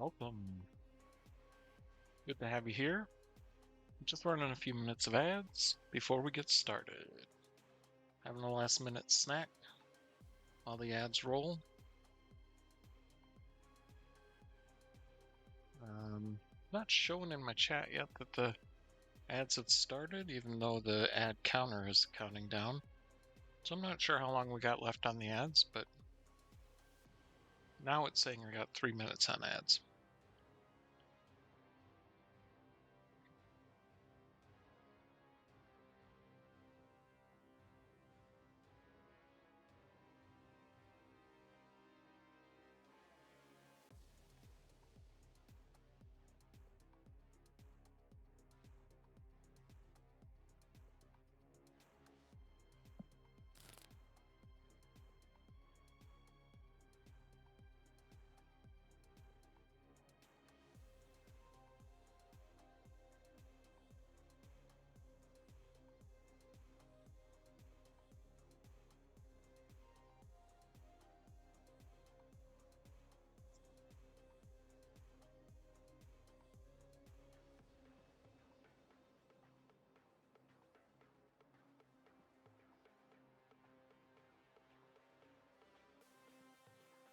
Welcome. Good to have you here. Just running a few minutes of ads before we get started. Having a last minute snack while the ads roll. Not showing in my chat yet that the ads have started, even though the ad counter is counting down. So I'm not sure how long we got left on the ads, but now it's saying we got 3 minutes on ads.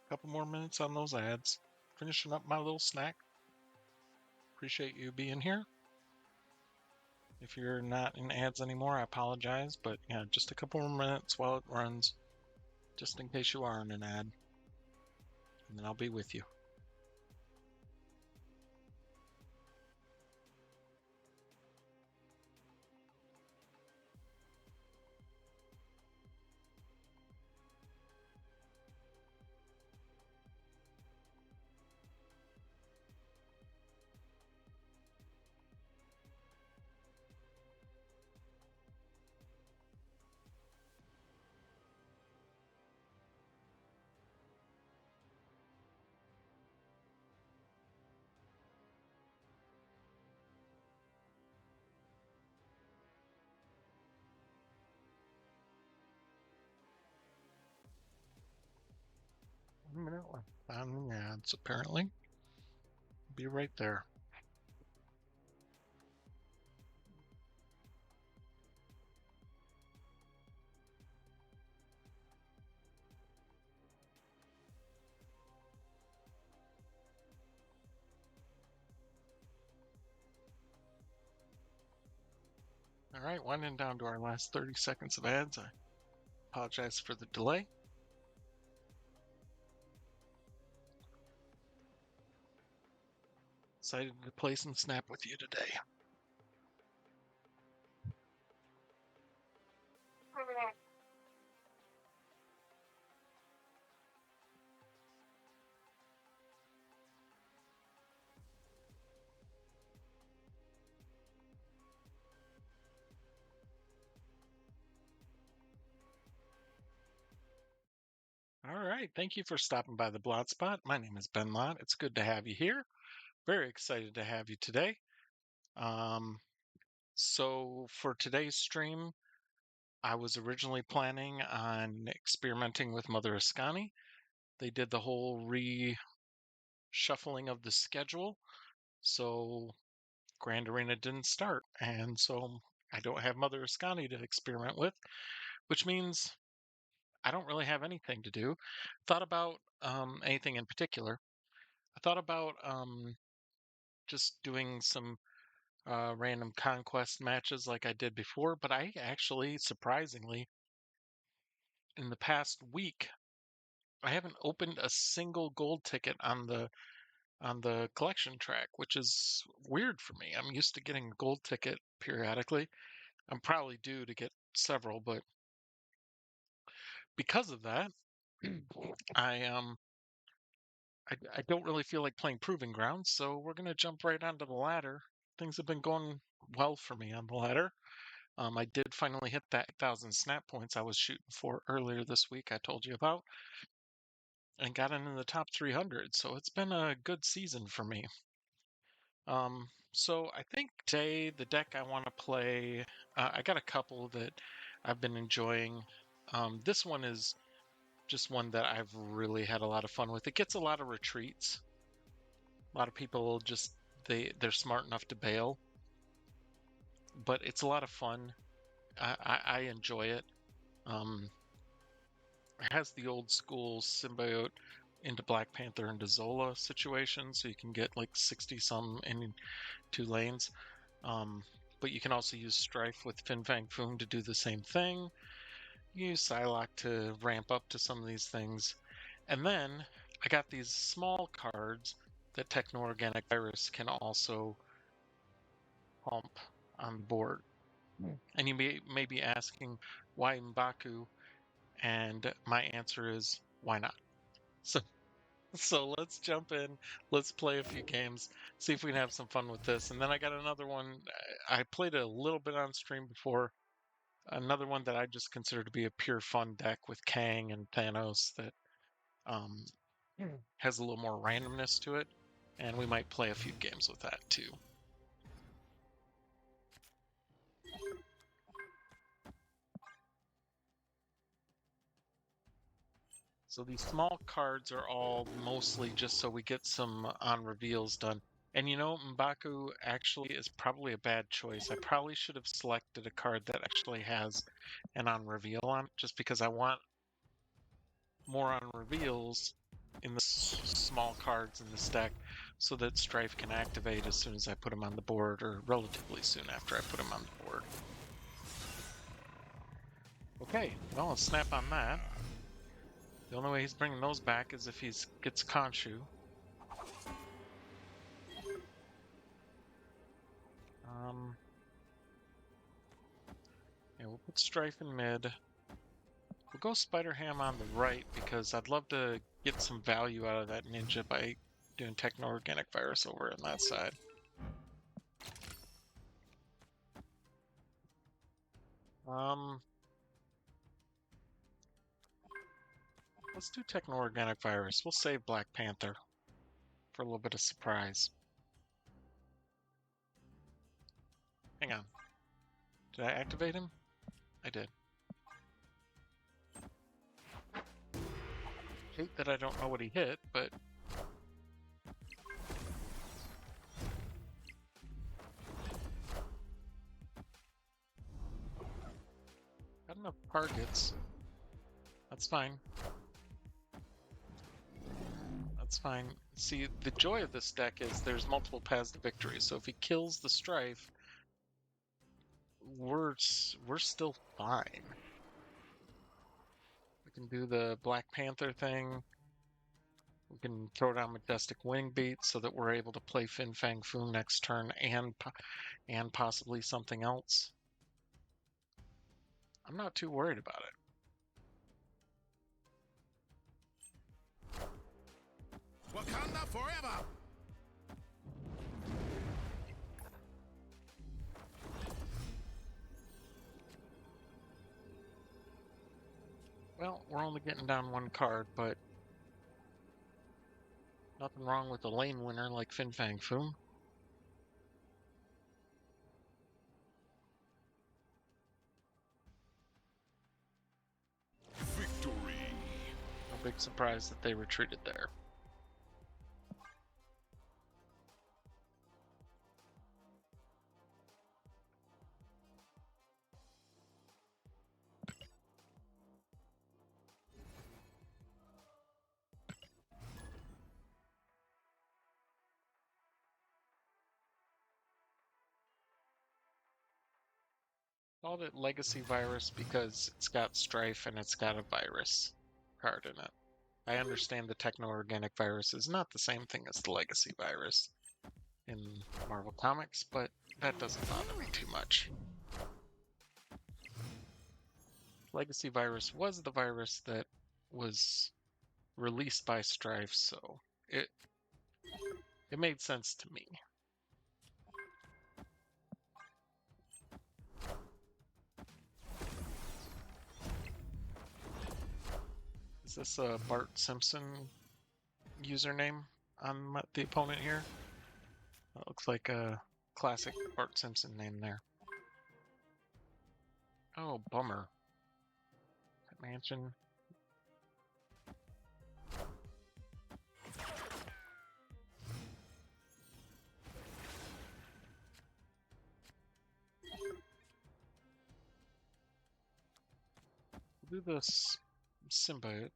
Couple more minutes on those ads. Finishing up my little snack. Appreciate you being here. If you're not in ads anymore, I apologize, but yeah, just a couple more minutes while it runs, just in case you are in an ad, and then I'll be with you. One minute left on the ads, apparently. Be right there. All right, winding down to our last 30 seconds of ads. I apologize for the delay. Excited to play some Snap with you today. All right, thank you for stopping by the Blot Spot. My name is Ben Lott. It's good to have you here. Very excited to have you today. So for today's stream, I was originally planning on experimenting with Mother Ascani. They did the whole reshuffling of the schedule, so Grand Arena didn't start, and so I don't have Mother Ascani to experiment with, which means I don't really have anything to do. Thought about anything in particular. I thought about just doing some random conquest matches like I did before, but I actually, surprisingly, in the past week, I haven't opened a single gold ticket on the collection track, which is weird for me. I'm used to getting a gold ticket periodically. I'm probably due to get several, but because of that, I I don't really feel like playing Proving Grounds, so we're gonna jump right onto the ladder. Things have been going well for me on the ladder. I did finally hit that 1,000 snap points I was shooting for earlier this week. I told you about, and got into the top 300. So it's been a good season for me. So I think today the deck I want to play, I got a couple that I've been enjoying. This one is just one that I've really had a lot of fun with. It gets a lot of retreats. A lot of people will just they're smart enough to bail, but it's a lot of fun. I enjoy it. It has the old school symbiote into Black Panther and Zola situation, so you can get like 60 some in 2 lanes. But you can also use Strife with Fin Fang Foom to do the same thing. You use Psylocke to ramp up to some of these things. And then I got these small cards that Techno-Organic Virus can also pump on the board. And you may be asking why M'Baku, and my answer is why not? So so let's jump in, let's play a few games, see if we can have some fun with this. And then I got another one I played a little bit on stream before, another one that I just consider to be a pure fun deck with Kang and Thanos that um, has a little more randomness to it, and we might play a few games with that too. So these small cards are all mostly just so we get some on reveals done. And you know, M'Baku actually is probably a bad choice. I probably should have selected a card that actually has an on reveal on it, just because I want more on reveals in the small cards in this deck so that Strife can activate as soon as I put him on the board, or relatively soon after I put him on the board. Okay, well, let's snap on that. The only way he's bringing those back is if he gets Khonshu. Yeah, we'll put Strife in mid. We'll go Spider-Ham on the right because I'd love to get some value out of that ninja by doing Techno-Organic Virus over on that side. Let's do Techno-Organic Virus. We'll save Black Panther for a little bit of surprise. Hang on. Did I activate him? I did. Hate that I don't know what he hit, but... got enough targets. That's fine. That's fine. See, the joy of this deck is there's multiple paths to victory, so if he kills the Strife, we're still fine. We can do the Black Panther thing. We can throw down Majestic Wing Beat so that we're able to play Fin Fang Foom next turn and possibly something else. I'm not too worried about it. Wakanda forever! Well, we're only getting down one card, but nothing wrong with a lane winner like Fin Fang Foom. Victory! No big surprise that they retreated there. Called it Legacy Virus because it's got Strife and it's got a virus card in it. I understand the Techno-Organic Virus is not the same thing as the Legacy Virus in Marvel Comics, but that doesn't bother me too much. Legacy Virus was the virus that was released by Strife, so it made sense to me. Is this a Bart Simpson username on the opponent here? That looks like a classic Bart Simpson name there. Oh, bummer. That mansion. Do this symbiote.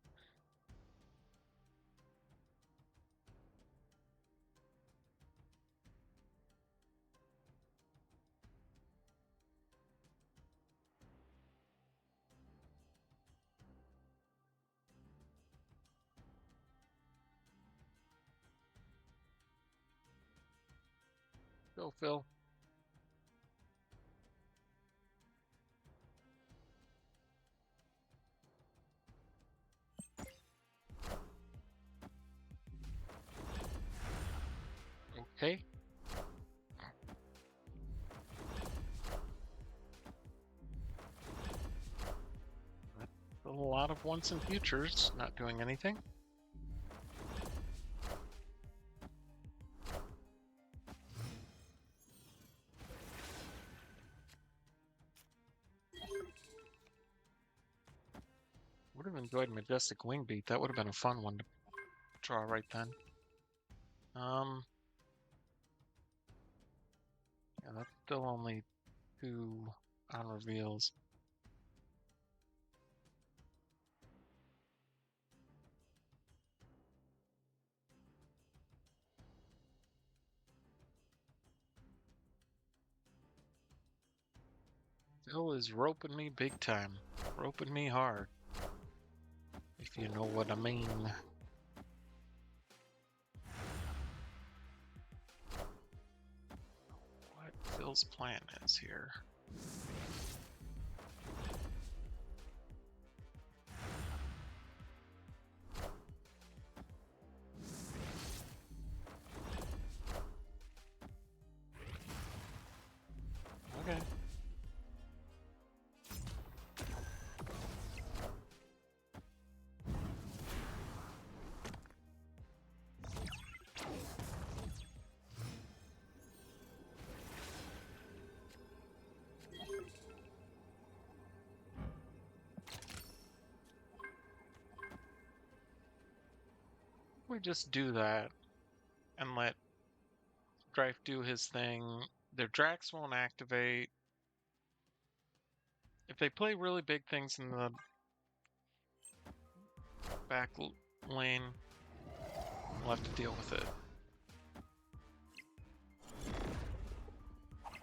Go, Phil. Okay. A lot of once and futures not doing anything. Would have enjoyed Majestic Wing Beat. That would have been a fun one to draw right then. Yeah, that's still only 2 on reveals. Phil is roping me big time. Roping me hard. If you know what I mean. What Phil's plan is here. Okay. We just do that and let Strife do his thing. Their Drax won't activate. If they play really big things in the back lane, we'll have to deal with it.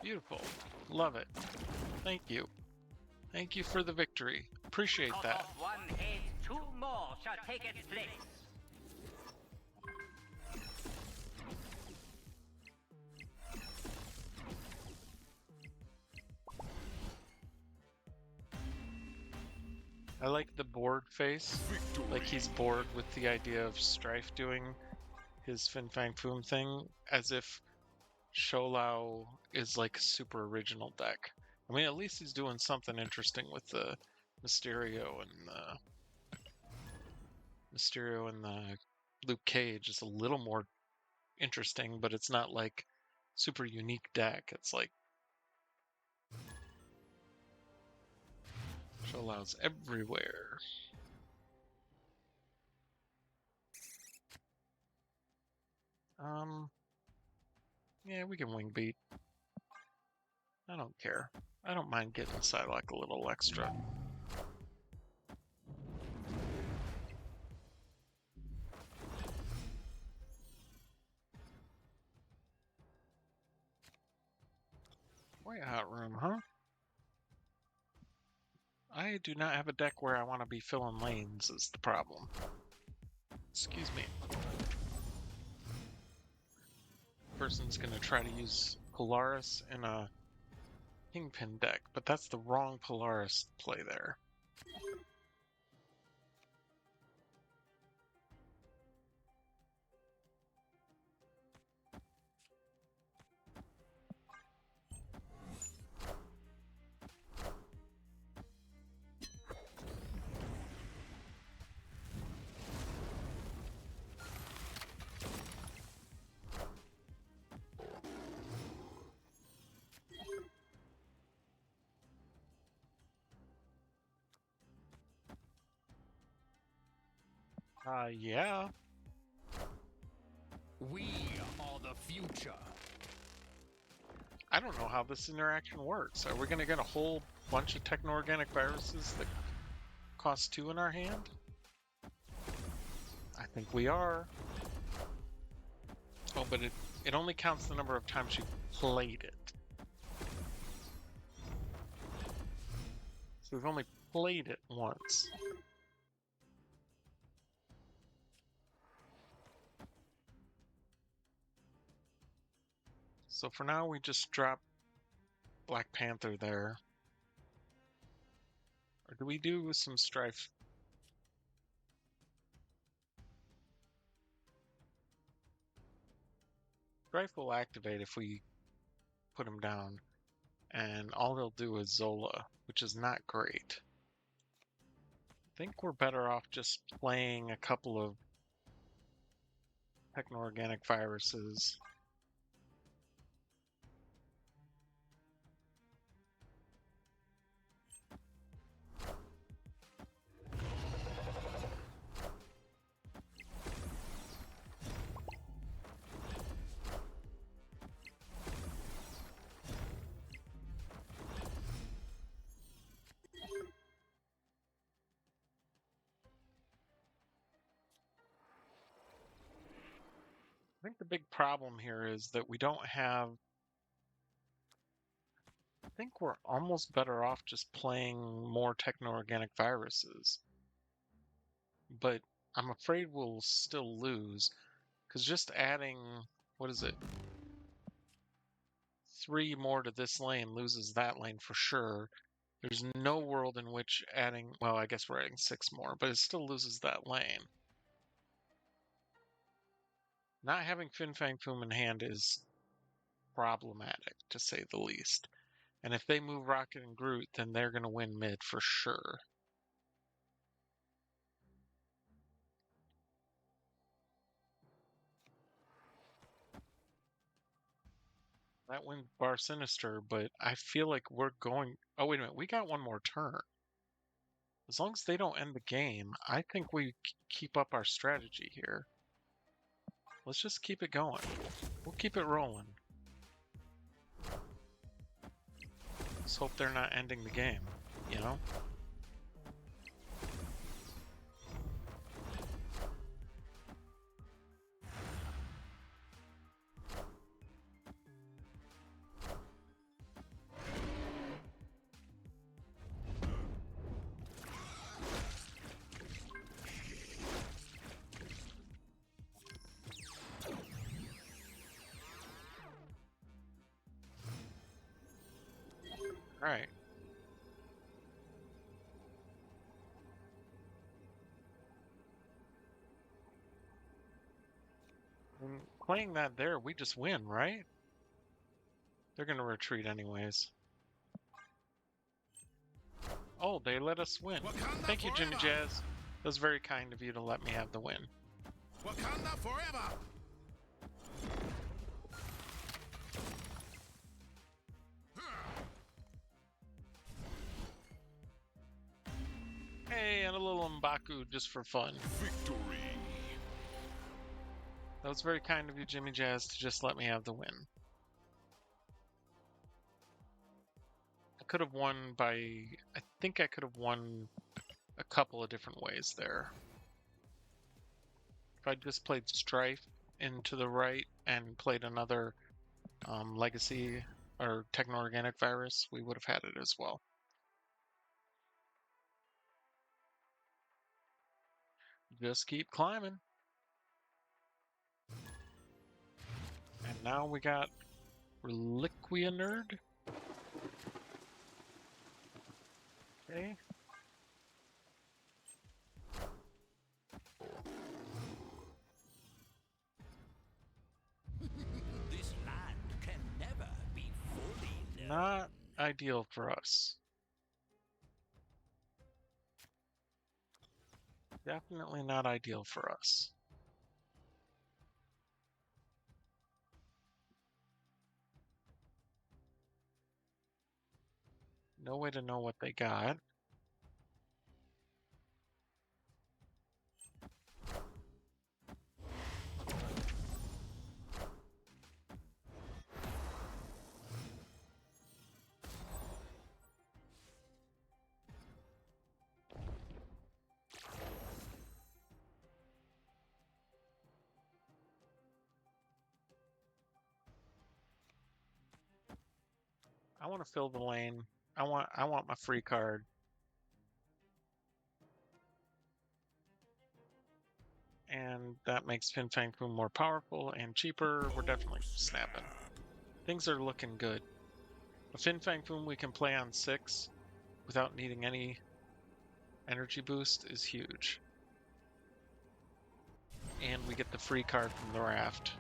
Beautiful. Love it. Thank you. Thank you for the victory. Appreciate Out that. of 1 hate, 2 more shall take its place. I like the bored face. Victory. Like he's bored with the idea of Strife doing his Fin Fang Foom thing, as if Sholau is like a super original deck. I mean, at least he's doing something interesting with the Mysterio and the Luke Cage. It's a little more interesting, but it's not like super unique deck. It's like Sholau's everywhere. Yeah, we can wing beat. I don't care. I don't mind getting Psylocke a little extra. Way out room, huh? I do not have a deck where I want to be filling lanes is the problem. Excuse me. Person's gonna try to use Polaris in a Kingpin deck, but that's the wrong Polaris play there. Yeah. We are the future. I don't know how this interaction works. Are we gonna get a whole bunch of techno-organic viruses that cost 2 in our hand? I think we are. Oh, but it only counts the number of times you played it. So we've only played it once. So for now, we just drop Black Panther there. Or do we do some Strife? Strife will activate if we put him down. And all he'll do is Zola, which is not great. I think we're better off just playing a couple of techno-organic viruses. I think the big problem here is that we don't have. I think we're almost better off just playing more techno-organic viruses. But I'm afraid we'll still lose. Because just adding, what is it? 3 more to this lane loses that lane for sure. There's no world in which adding, well, I guess we're adding 6 more, but it still loses that lane. Not having Fin Fang Foom in hand is problematic, to say the least. And if they move Rocket and Groot, then they're going to win mid for sure. That wins Bar Sinister, but I feel like we're going. Oh, wait a minute. We got one more turn. As long as they don't end the game, I think we keep up our strategy here. Let's just keep it going. We'll keep it rolling. Let's hope they're not ending the game, you know? All right. And playing that there, we just win, right? They're going to retreat anyways. Oh, they let us win. Wakanda Thank you, Jimmy forever! Jazz. That was very kind of you to let me have the win. Wakanda forever! Hey, and a little M'Baku just for fun. Victory! That was very kind of you, Jimmy Jazz, to just let me have the win. I could have won by... I think I could have won a couple of different ways there. If I just played Strife into the right and played another Legacy or Techno-Organic Virus, we would have had it as well. Just keep climbing. And now we got Reliquia Nerd. Okay. This land can never be fully known. Not ideal for us. Definitely not ideal for us. No way to know what they got. I want to fill the lane. I want my free card. And that makes Fin Fang Foom more powerful and cheaper. We're definitely snapping. Things are looking good. A Fin Fang Foom we can play on 6 without needing any energy boost is huge. And we get the free card from the raft,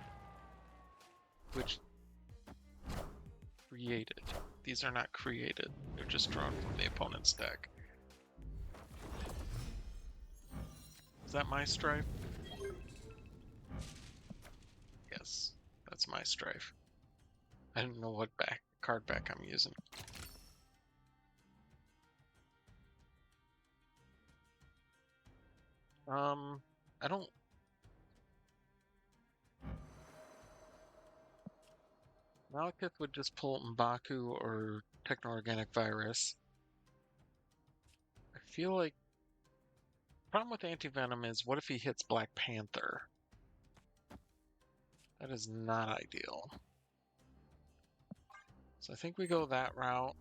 which created. These are not created. They're just drawn from the opponent's deck. Is that my Strife? Yes, that's my Strife. I don't know what card back I'm using. I don't. Malekith would just pull M'Baku or Techno-Organic Virus. I feel like the problem with Anti-Venom is what if he hits Black Panther? That is not ideal. So I think we go that route.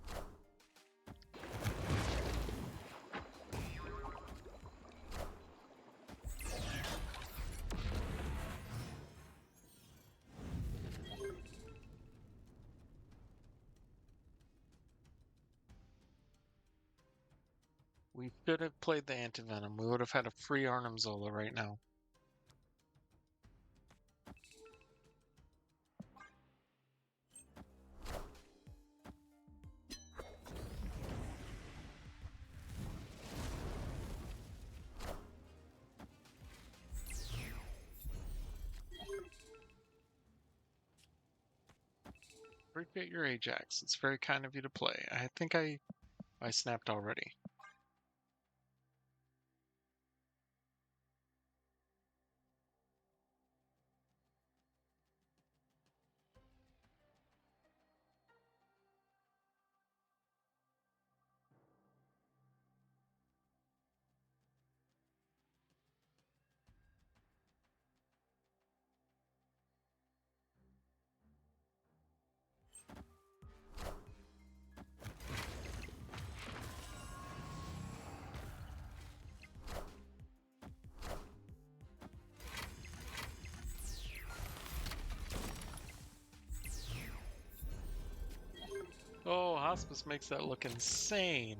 We should have played the Anti-Venom. We would have had a free Arnim Zola right now. Appreciate your Ajax. It's very kind of you to play. I think I snapped already. Oh, Hospice makes that look insane.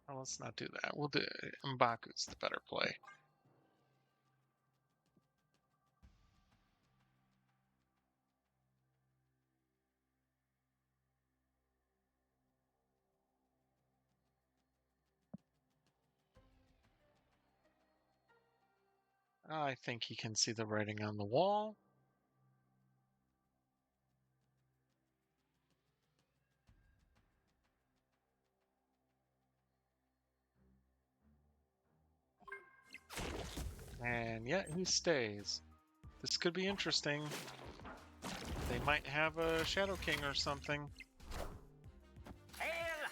Oh, let's not do that. We'll do M'Baku's the better play. I think he can see the writing on the wall. And yet he stays. This could be interesting. They might have a Shadow King or something. Hail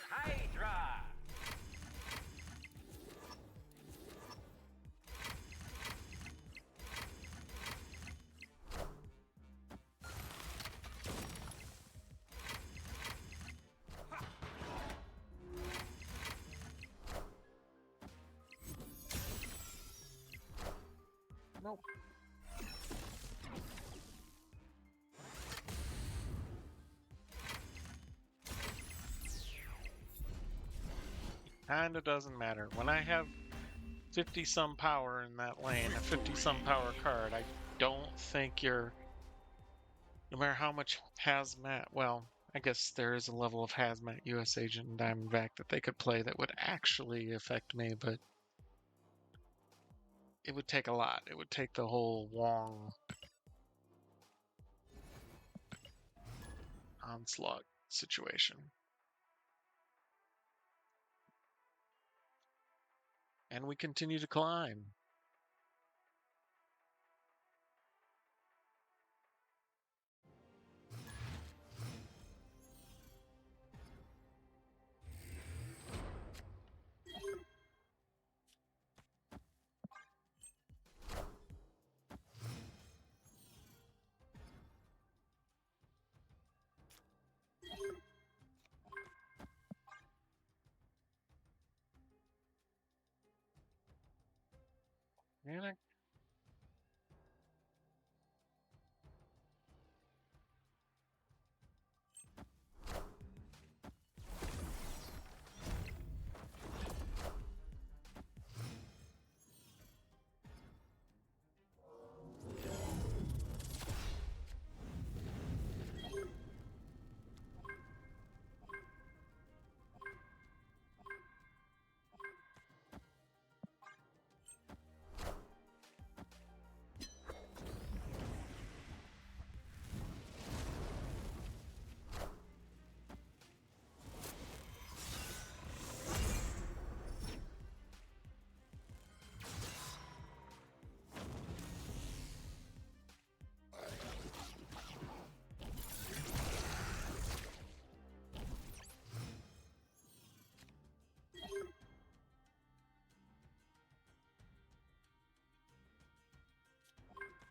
Hydra! Nope. Kinda doesn't matter. When I have 50 some power in that lane, a 50 some power card, I don't think you're. No matter how much Hazmat, well, I guess there is a level of Hazmat, US Agent, and Diamondback that they could play that would actually affect me, but it would take a lot. It would take the whole Wong onslaught situation. And we continue to climb. Panic.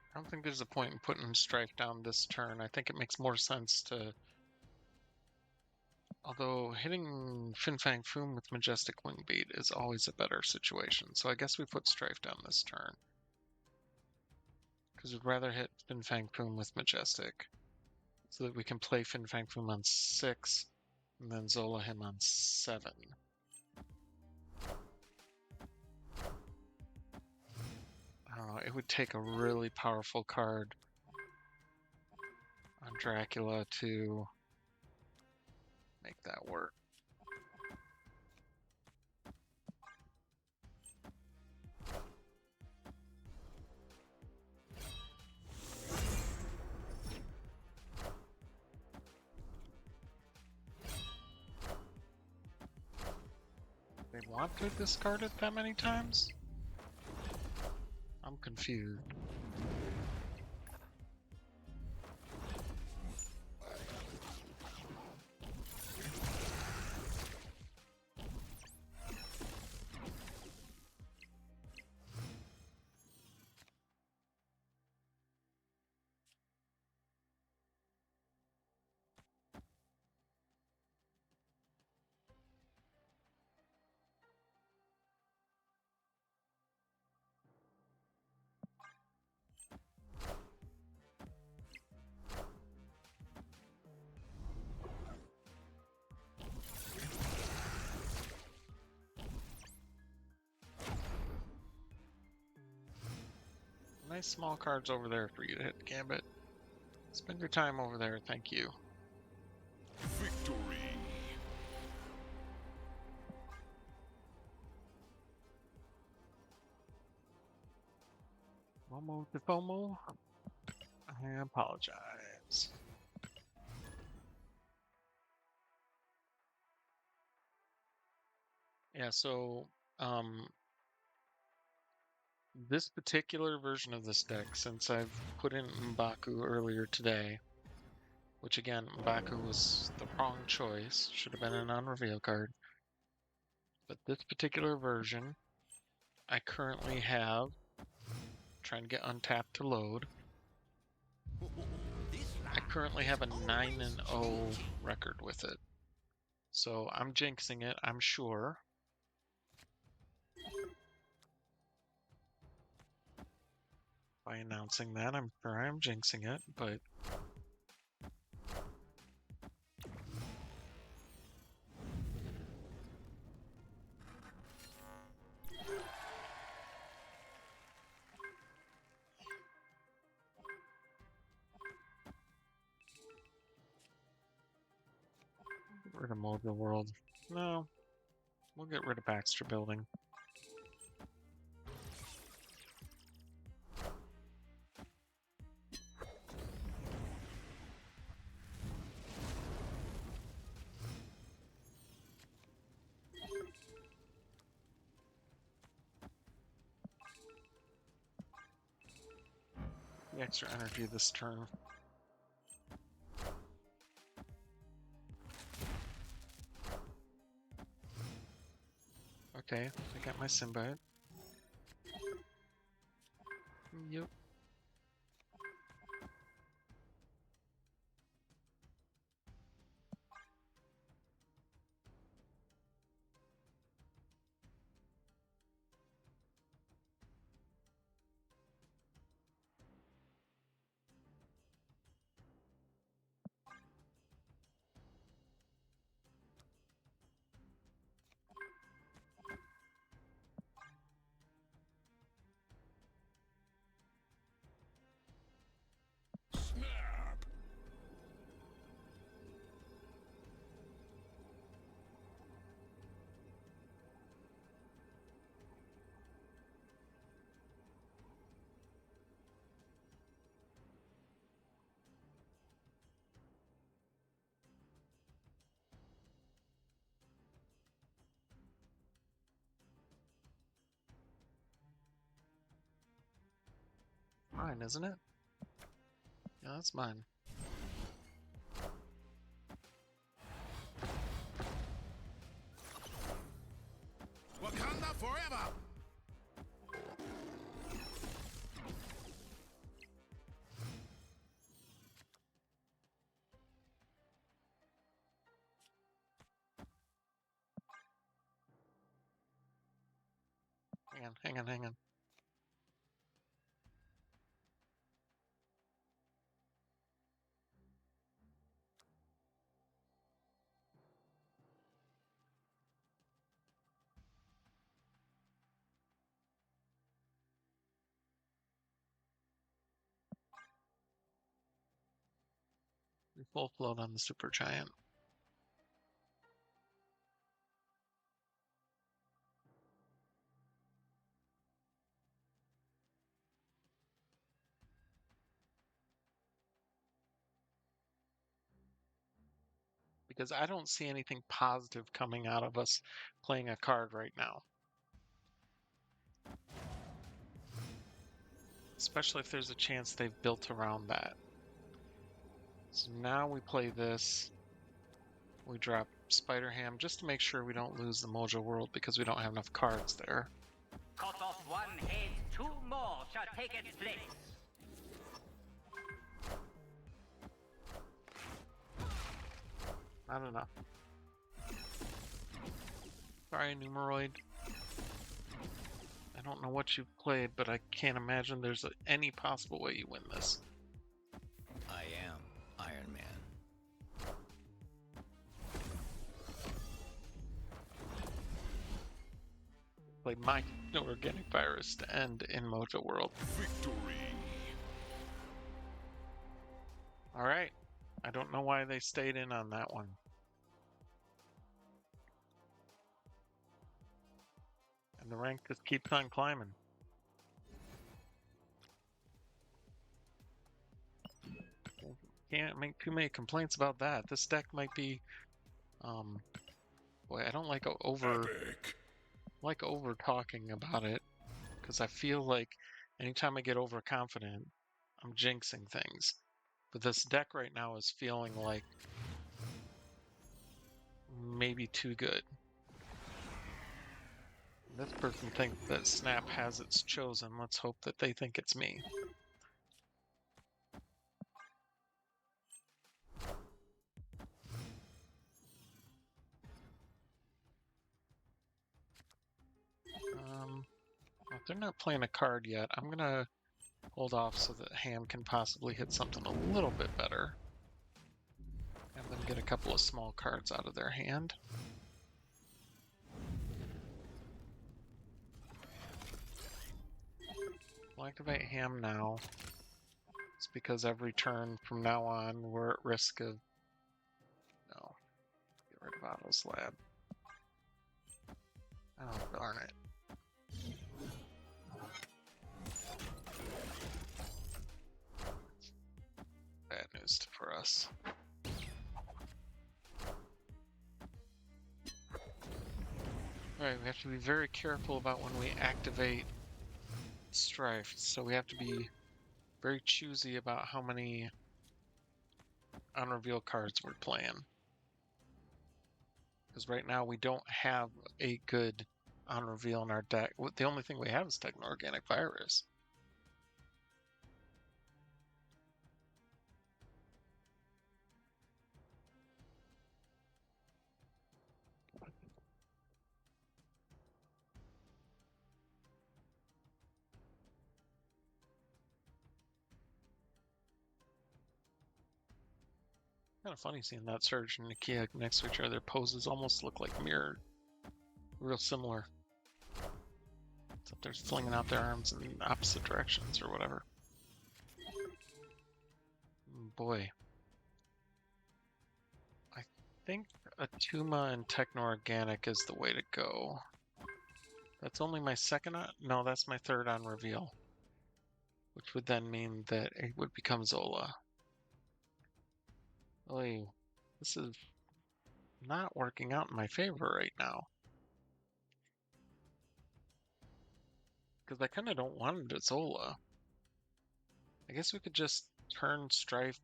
I don't think there's a point in putting Strife down this turn. I think it makes more sense to... Although hitting Fin Fang Foom with Majestic Wing Beat is always a better situation. So I guess we put Strife down this turn. Because we'd rather hit Fin Fang Foom with Majestic. So that we can play Fin Fang Foom on 6, and then Zola him on 7. I don't know, it would take a really powerful card on Dracula to make that work. They want to discard it that many times? I'm confused. Nice small cards over there for you to hit, Gambit. Spend your time over there, thank you. Victory. Momo Defomo, I apologize. Yeah, so this particular version of this deck, since I've put in M'Baku earlier today, which again, M'Baku was the wrong choice, should have been a non-reveal card. But this particular version, I currently have, trying to get Untapped to load, I currently have a 9-0 record with it. So I'm jinxing it, I'm sure. By announcing that, I'm sure I'm jinxing it, but get rid of Mojo World. No, we'll get rid of Baxter Building. The extra energy this turn. Okay, I got my Symbiote. Yep. Mine, isn't it? Yeah, that's mine. Wakanda forever! Hang on. Full float on the super giant. Because I don't see anything positive coming out of us playing a card right now. Especially if there's a chance they've built around that. So now we play this. We drop Spider Ham just to make sure we don't lose the Mojo World because we don't have enough cards there. Cut off one head, two more shall take its place. Not enough. Sorry, Numeroid. I don't know what you've played, but I can't imagine there's any possible way you win this. I am Iron Man. Played my organic virus to end in Mojo World. Victory! Alright. I don't know why they stayed in on that one. And the rank just keeps on climbing. Can't make too many complaints about that. This deck might be, boy, I don't like over talking about it because I feel like anytime I get overconfident, I'm jinxing things. But this deck right now is feeling like maybe too good. This person thinks that Snap has its chosen. Let's hope that they think it's me. If they're not playing a card yet, I'm gonna hold off so that Ham can possibly hit something a little bit better. And then get a couple of small cards out of their hand. I'll activate Ham now. It's because every turn from now on we're at risk of... No. Get rid of Auto Slab. Oh, darn it. Bad news for us. Alright, we have to be very careful about when we activate Strife, so we have to be very choosy about how many unrevealed cards we're playing. Because right now we don't have a good unreveal in our deck. The only thing we have is Techno Organic Virus. Kind of funny seeing that Surge and Nakia next to each other. Their poses almost look like mirrored. Real similar. Except they're flinging out their arms in opposite directions or whatever. Boy. I think Atuma and Techno Organic is the way to go. That's only my second on... No, that's my third on reveal. Which would then mean that it would become Zola. Oy, this is not working out in my favor right now. Because I kind of don't want it at Zola. I guess we could just turn Strife.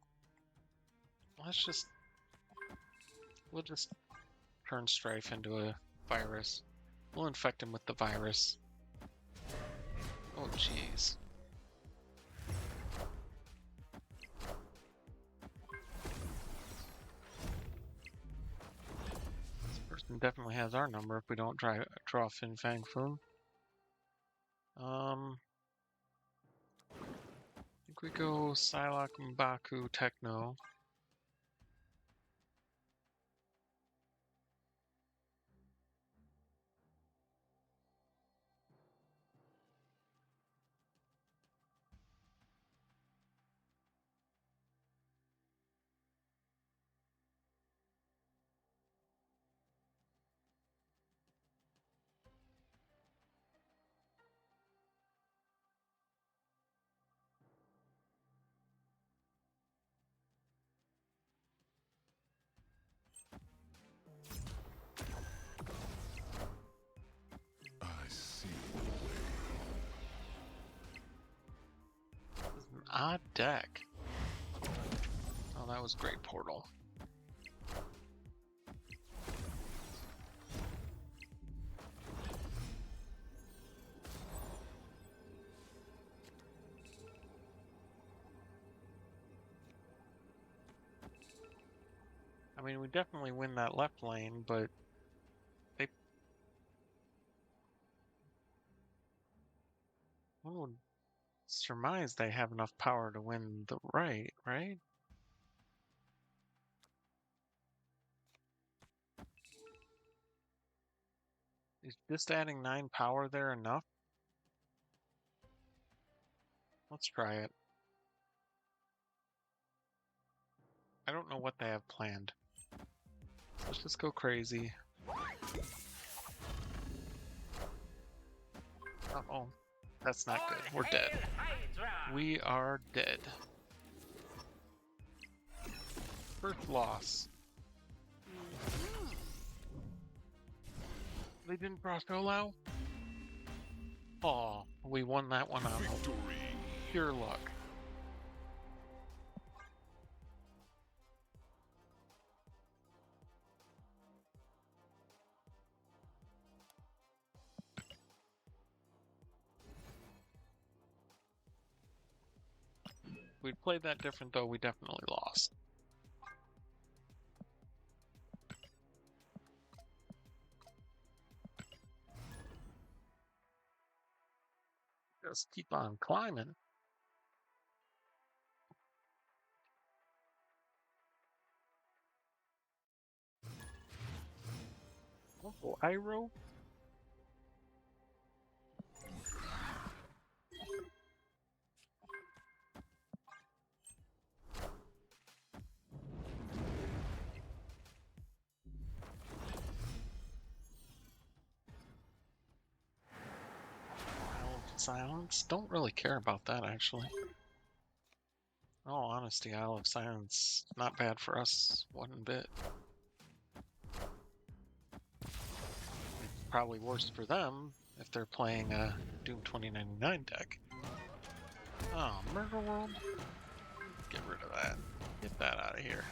We'll just turn Strife into a virus. We'll infect him with the virus. Oh, jeez. This person definitely has our number if we don't draw Fin Fang Foom. I think we go Psylocke, M'Baku, Techno. I see. This is an odd deck. Oh, that was great portal. I mean, we definitely win that left lane, but they... One would surmise they have enough power to win the right, right? Is just adding 9 power there enough? Let's try it. I don't know what they have planned. Let's just go crazy. Uh-oh. That's not good. We're dead. Hail Hydra! We are dead. First loss. They didn't cross Olau? Oh, we won that one out. Victory. Pure luck. If we'd played that different though, we definitely lost. Just keep on climbing. Oh, Iroh? Silence? Don't really care about that actually. In all honesty, Isle of Silence not bad for us one bit. It's probably worse for them if they're playing a Doom 2099 deck. Oh, Murder World? Get rid of that. Get that out of here.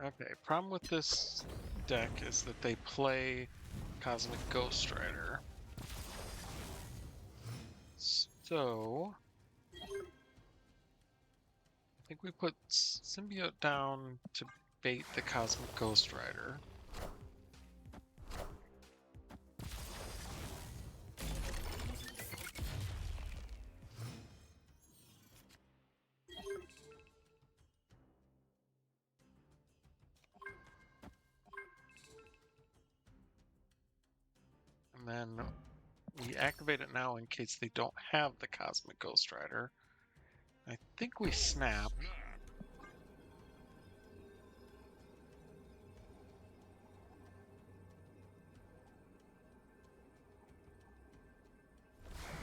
Okay, problem with this deck is that they play Cosmic Ghost Rider. So, I think we put Symbiote down to bait the Cosmic Ghost Rider. And then we activate it now in case they don't have the Cosmic Ghost Rider. I think we snap.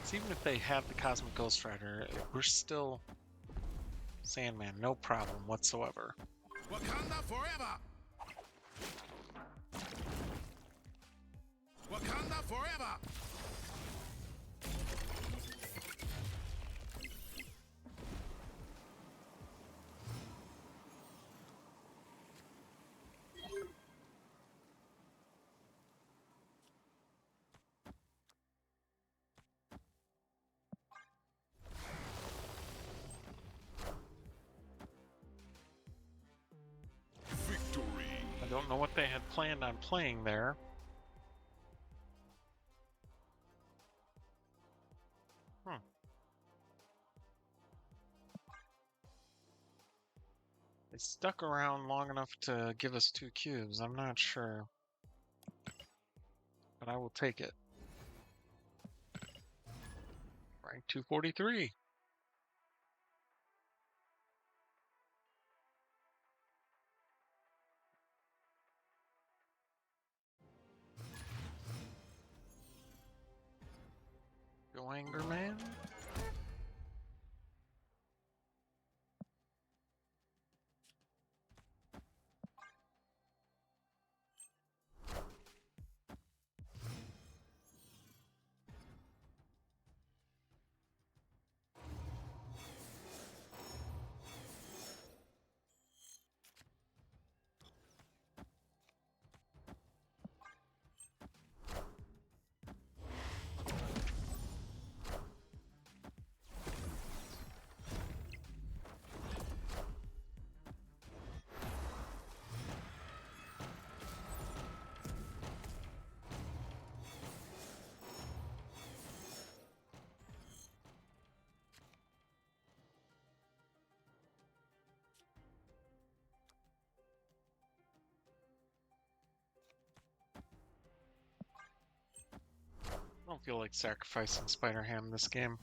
So even if they have the Cosmic Ghost Rider, we're still Sandman, no problem whatsoever. Wakanda forever. Wakanda forever. don't know what they had planned on playing there. They stuck around long enough to give us 2 cubes. I'm not sure. But I will take it. Rank 243. Go Anger Man. I don't feel like sacrificing Spider-Ham this game.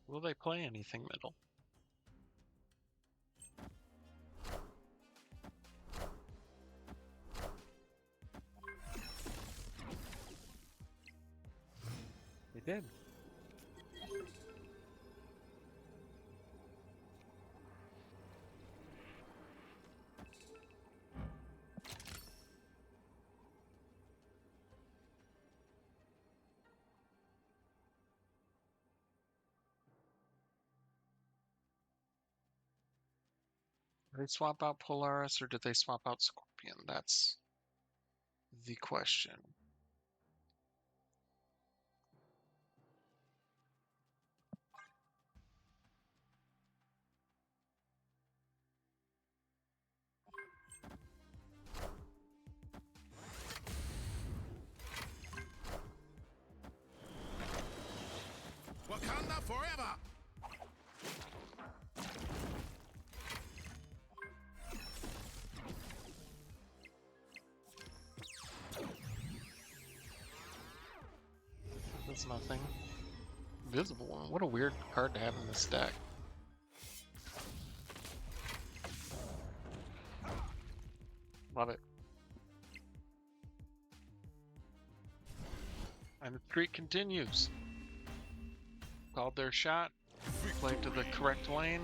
Will they play anything middle? They did. Did they swap out Polaris or did they swap out Scorpion? That's the question. Wakanda forever! There's nothing visible. What a weird card to have in this deck. Love it. And the streak continues. Called their shot. Played to the correct lane.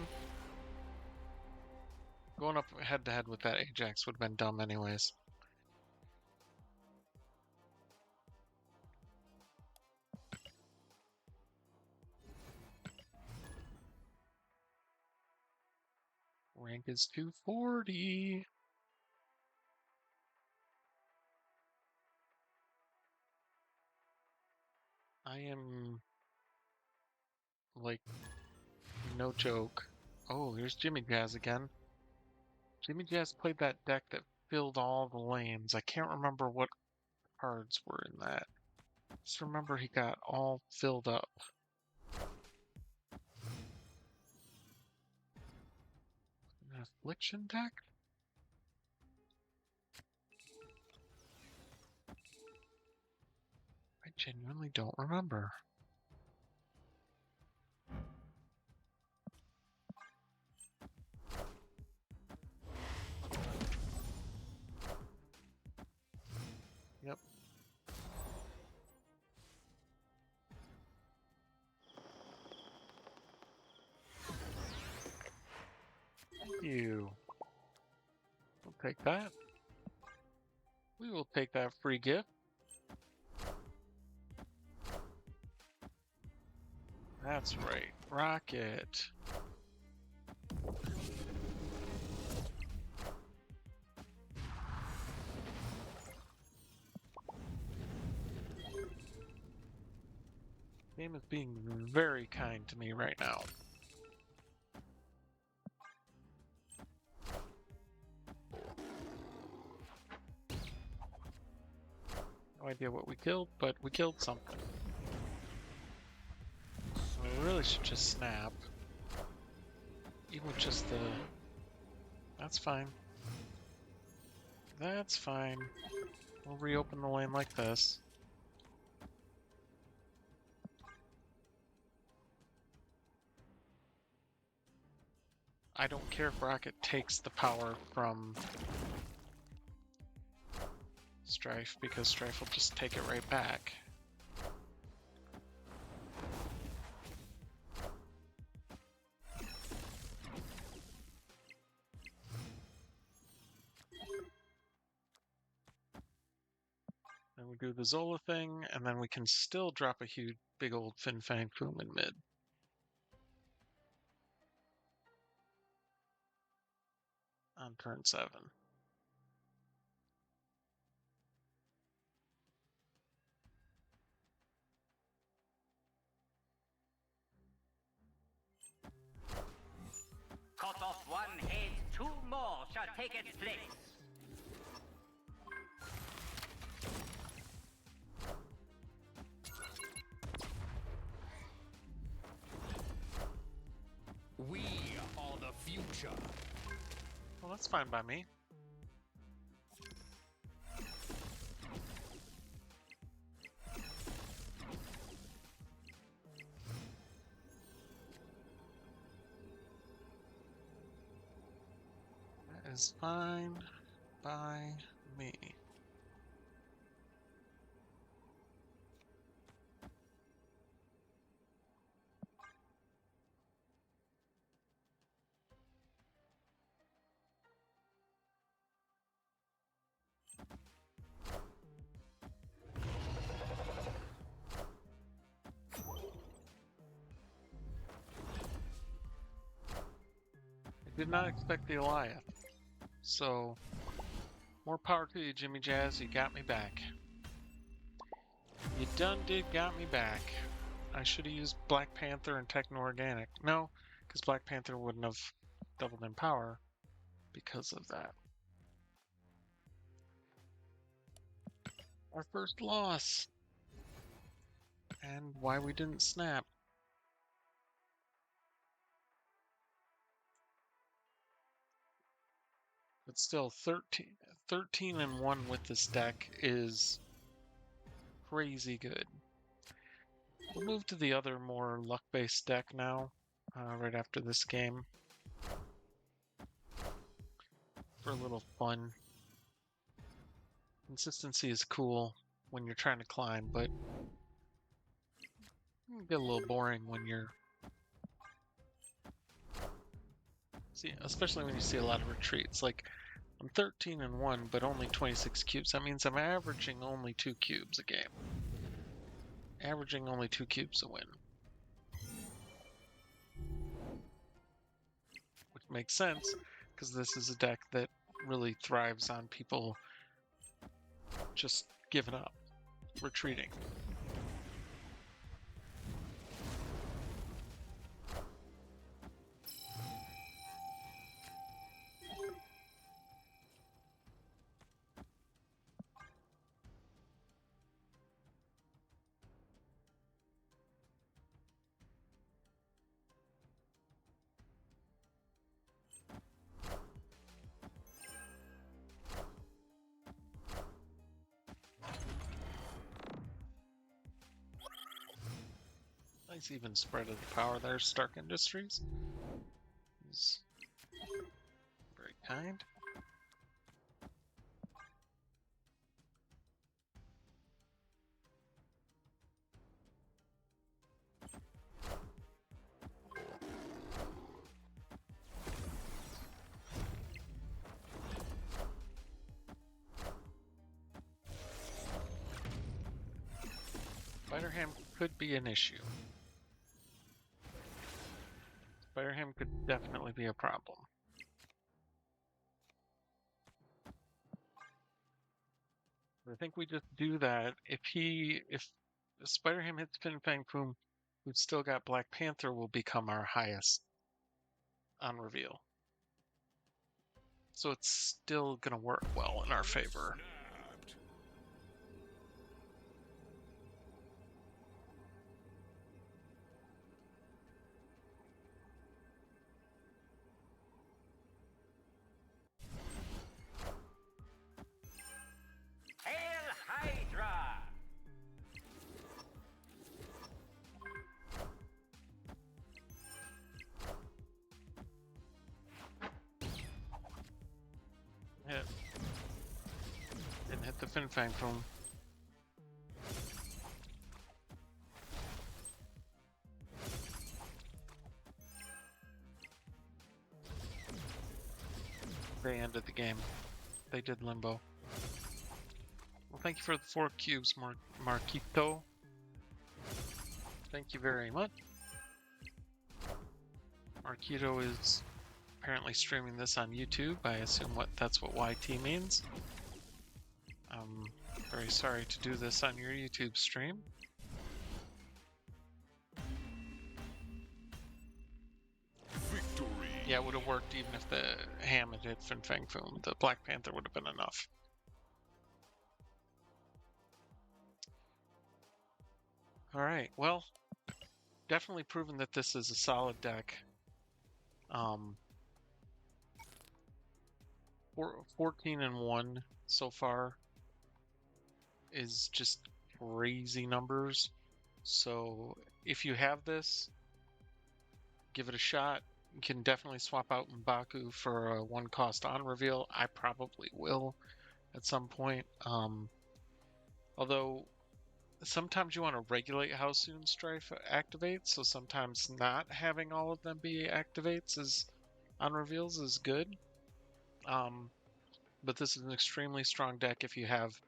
Going up head to head with that Ajax would have been dumb anyways. Rank is 240. I am like no joke. Oh, here's Jimmy Jazz again. Jimmy Jazz played that deck that filled all the lanes. I can't remember what cards were in that. Just remember he got all filled up. An Affliction deck? I genuinely don't remember. you. We'll take that. We will take that free gift. That's right. Rocket. Game is being very kind to me right now. No idea what we killed, but we killed something. So we really should just snap. Even with just the... That's fine. That's fine. We'll reopen the lane like this. I don't care if Rocket takes the power from Strife, because Strife will just take it right back. Then we do the Zola thing, and then we can still drop a huge, big old Fin Fang Foom in mid. On turn 7. Cut off one head, two more shall take its place. We are the future. Well, that's fine by me. That is fine by me. I did not expect the Goliath. So, more power to you, Jimmy Jazz. You got me back. You done did got me back. I should have used Black Panther and Techno Organic. No, because Black Panther wouldn't have doubled in power because of that. Our first loss. And why we didn't snap. But still, 13 and 1 with this deck is crazy good. We'll move to the other more luck-based deck now, right after this game. For a little fun. Consistency is cool when you're trying to climb, but it can get a little boring when you're... See, especially when you see a lot of retreats. Like, I'm 13 and 1, but only 26 cubes. That means I'm averaging only 2 cubes a game. Averaging only 2 cubes a win. Which makes sense, because this is a deck that really thrives on people just giving up, retreating. Nice even spread of the power there, Stark Industries. Is very kind. Spider-Ham could be an issue. Spider-Ham could definitely be a problem. I think we just do that. If Spider-Ham hits Fin Fang Foom, who's still got Black Panther, will become our highest on reveal. So it's still gonna work well in our favor. Snapped. Hail Hydra! Hit. Didn't hit the Fin Fang Foom. They ended the game. They did limbo. Well, thank you for the 4 cubes, Marquito. Thank you very much. Marquito is apparently streaming this on YouTube. I assume that's what YT means. I'm very sorry to do this on your YouTube stream. Victory. Yeah, it would have worked even if the ham had hit Fin Fang Foom. The Black Panther would have been enough. Alright, well, definitely proven that this is a solid deck. 14-1 so far is just crazy numbers. So if you have this, give it a shot. You can definitely swap out M'Baku for a 1-cost on reveal. I probably will at some point. Although sometimes you want to regulate how soon Strife activates, so sometimes not having all of them be activates on reveals is good. But this is an extremely strong deck if you have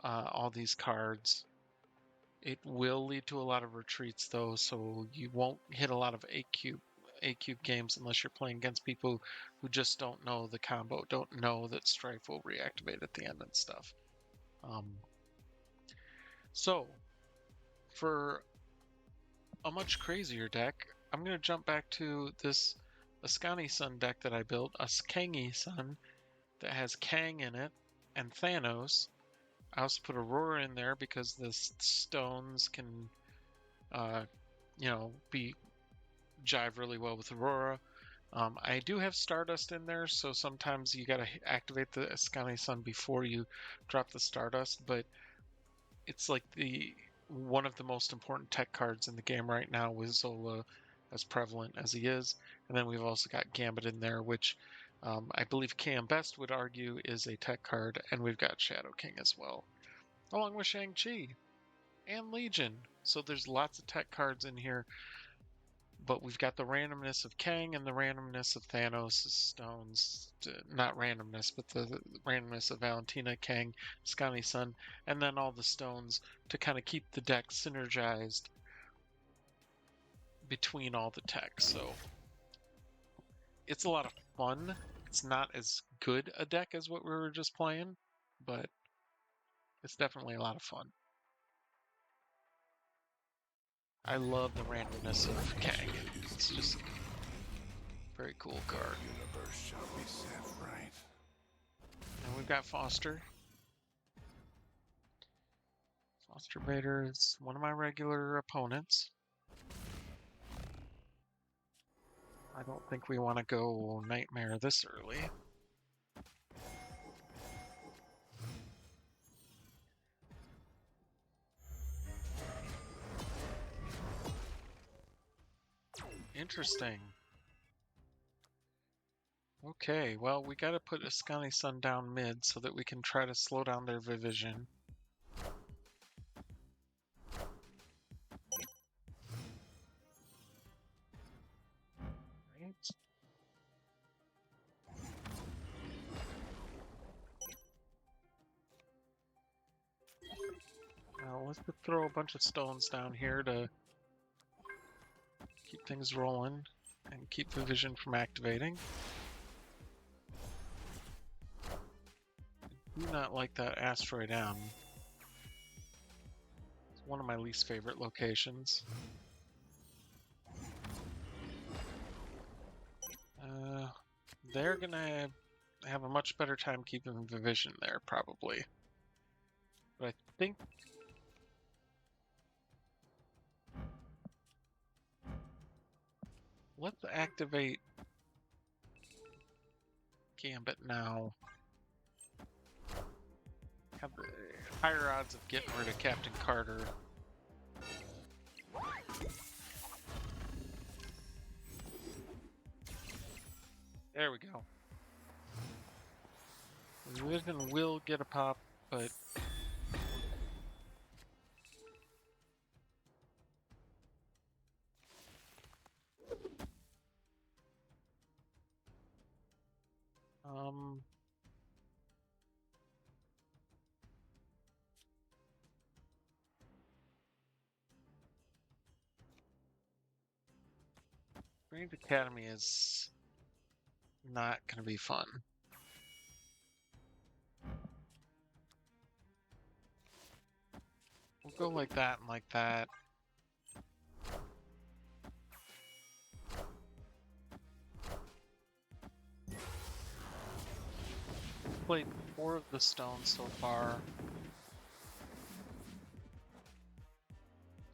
all these cards. It will lead to a lot of retreats though, so you won't hit a lot of A cube games unless you're playing against people who just don't know the combo, don't know that Strife will reactivate at the end and stuff. So, for a much crazier deck, I'm going to jump back to this Ascani Sun deck that I built, Askangi Sun, that has Kang in it and Thanos. I also put Aurora in there because the stones can, jive really well with Aurora. I do have Stardust in there, so sometimes you gotta activate the Ascani Sun before you drop the Stardust, but it's like one of the most important tech cards in the game right now with Zola as prevalent as he is. And then we've also got Gambit in there, which I believe KM Best would argue is a tech card, and we've got Shadow King as well, along with Shang-Chi and Legion. So there's lots of tech cards in here, but we've got the randomness of Kang and the randomness of Thanos' stones. Not randomness, but the randomness of Valentina, Kang, Ascani Sun, and then all the stones to kind of keep the deck synergized between all the tech. So it's a lot of fun. It's not as good a deck as what we were just playing, but it's definitely a lot of fun. I love the randomness of Kang. It's just a very cool card. Universe shall be set right. And we've got Foster. Foster Vader is one of my regular opponents. I don't think we want to go Nightmare this early. Interesting. Okay, well, we gotta put Ascani Sun down mid so that we can try to slow down their Vivision. Right. Now let's just throw a bunch of stones down here to keep things rolling and keep the vision from activating. I do not like that asteroid M. It's one of my least favorite locations. They're gonna have a much better time keeping the vision there, probably. But I think let's activate Gambit now. Have the higher odds of getting rid of Captain Carter. There we go. Vision will get a pop, but Grand Academy is not gonna be fun. We'll go like that and like that. Played 4 of the stones so far.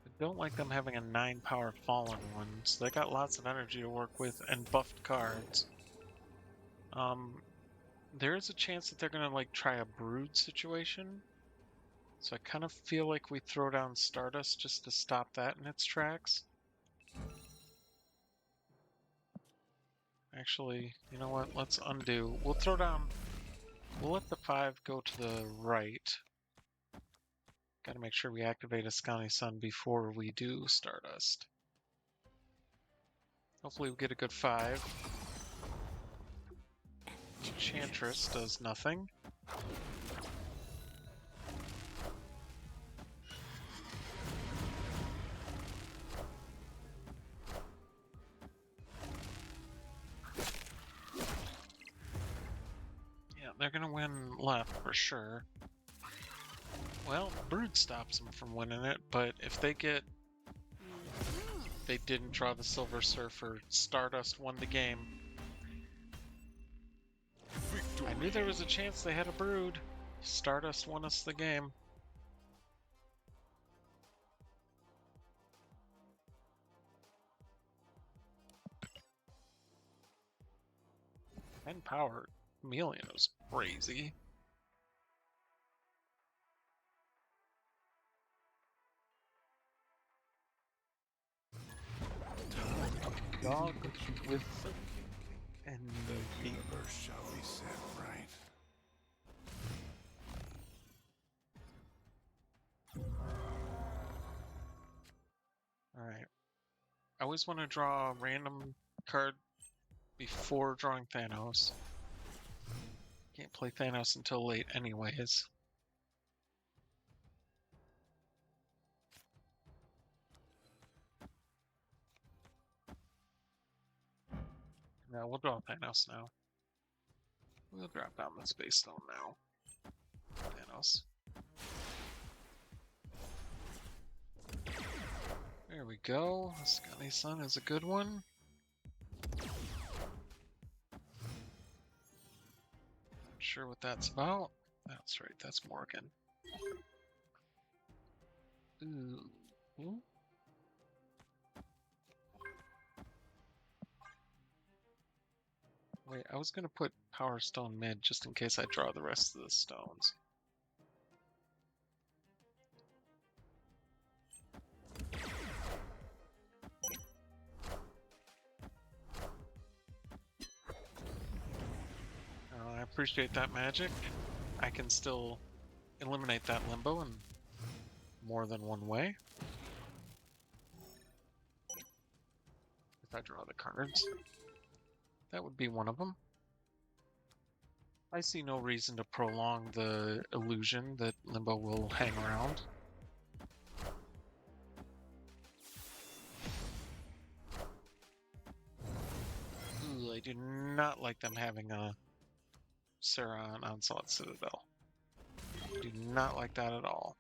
I don't like them having a 9 power fallen one, so they got lots of energy to work with and buffed cards. There is a chance that they're gonna like try a brood situation. So I kind of feel like we throw down Stardust just to stop that in its tracks. Actually, you know what? Let's undo. We'll throw down. We'll let the 5 go to the right. Gotta make sure we activate Ascani Sun before we do Stardust. Hopefully we get a good 5. Enchantress does nothing. Yeah, they're gonna win left for sure. Well, Brood stops them from winning it, but if they get... They didn't draw the Silver Surfer. Stardust won the game. I knew there was a chance they had a Brood. Stardust won us the game. And power. Chameleon was crazy. Dog with and The universe shall be set right. Alright. I always want to draw a random card before drawing Thanos. Can't play Thanos until late anyways. No, we'll draw Thanos now. We'll drop down the Space Stone now. Thanos. There we go. Ascani Sun is a good one. Not sure what that's about. That's right, that's Morgan. Ooh. Hmm? Wait, I was gonna put Power Stone mid just in case I draw the rest of the stones. I appreciate that magic. I can still eliminate that limbo in more than one way. If I draw the cards. That would be one of them. I see no reason to prolong the illusion that Limbo will hang around. really do not like them having a Sarah on Onslaught Citadel. Do not like that at all.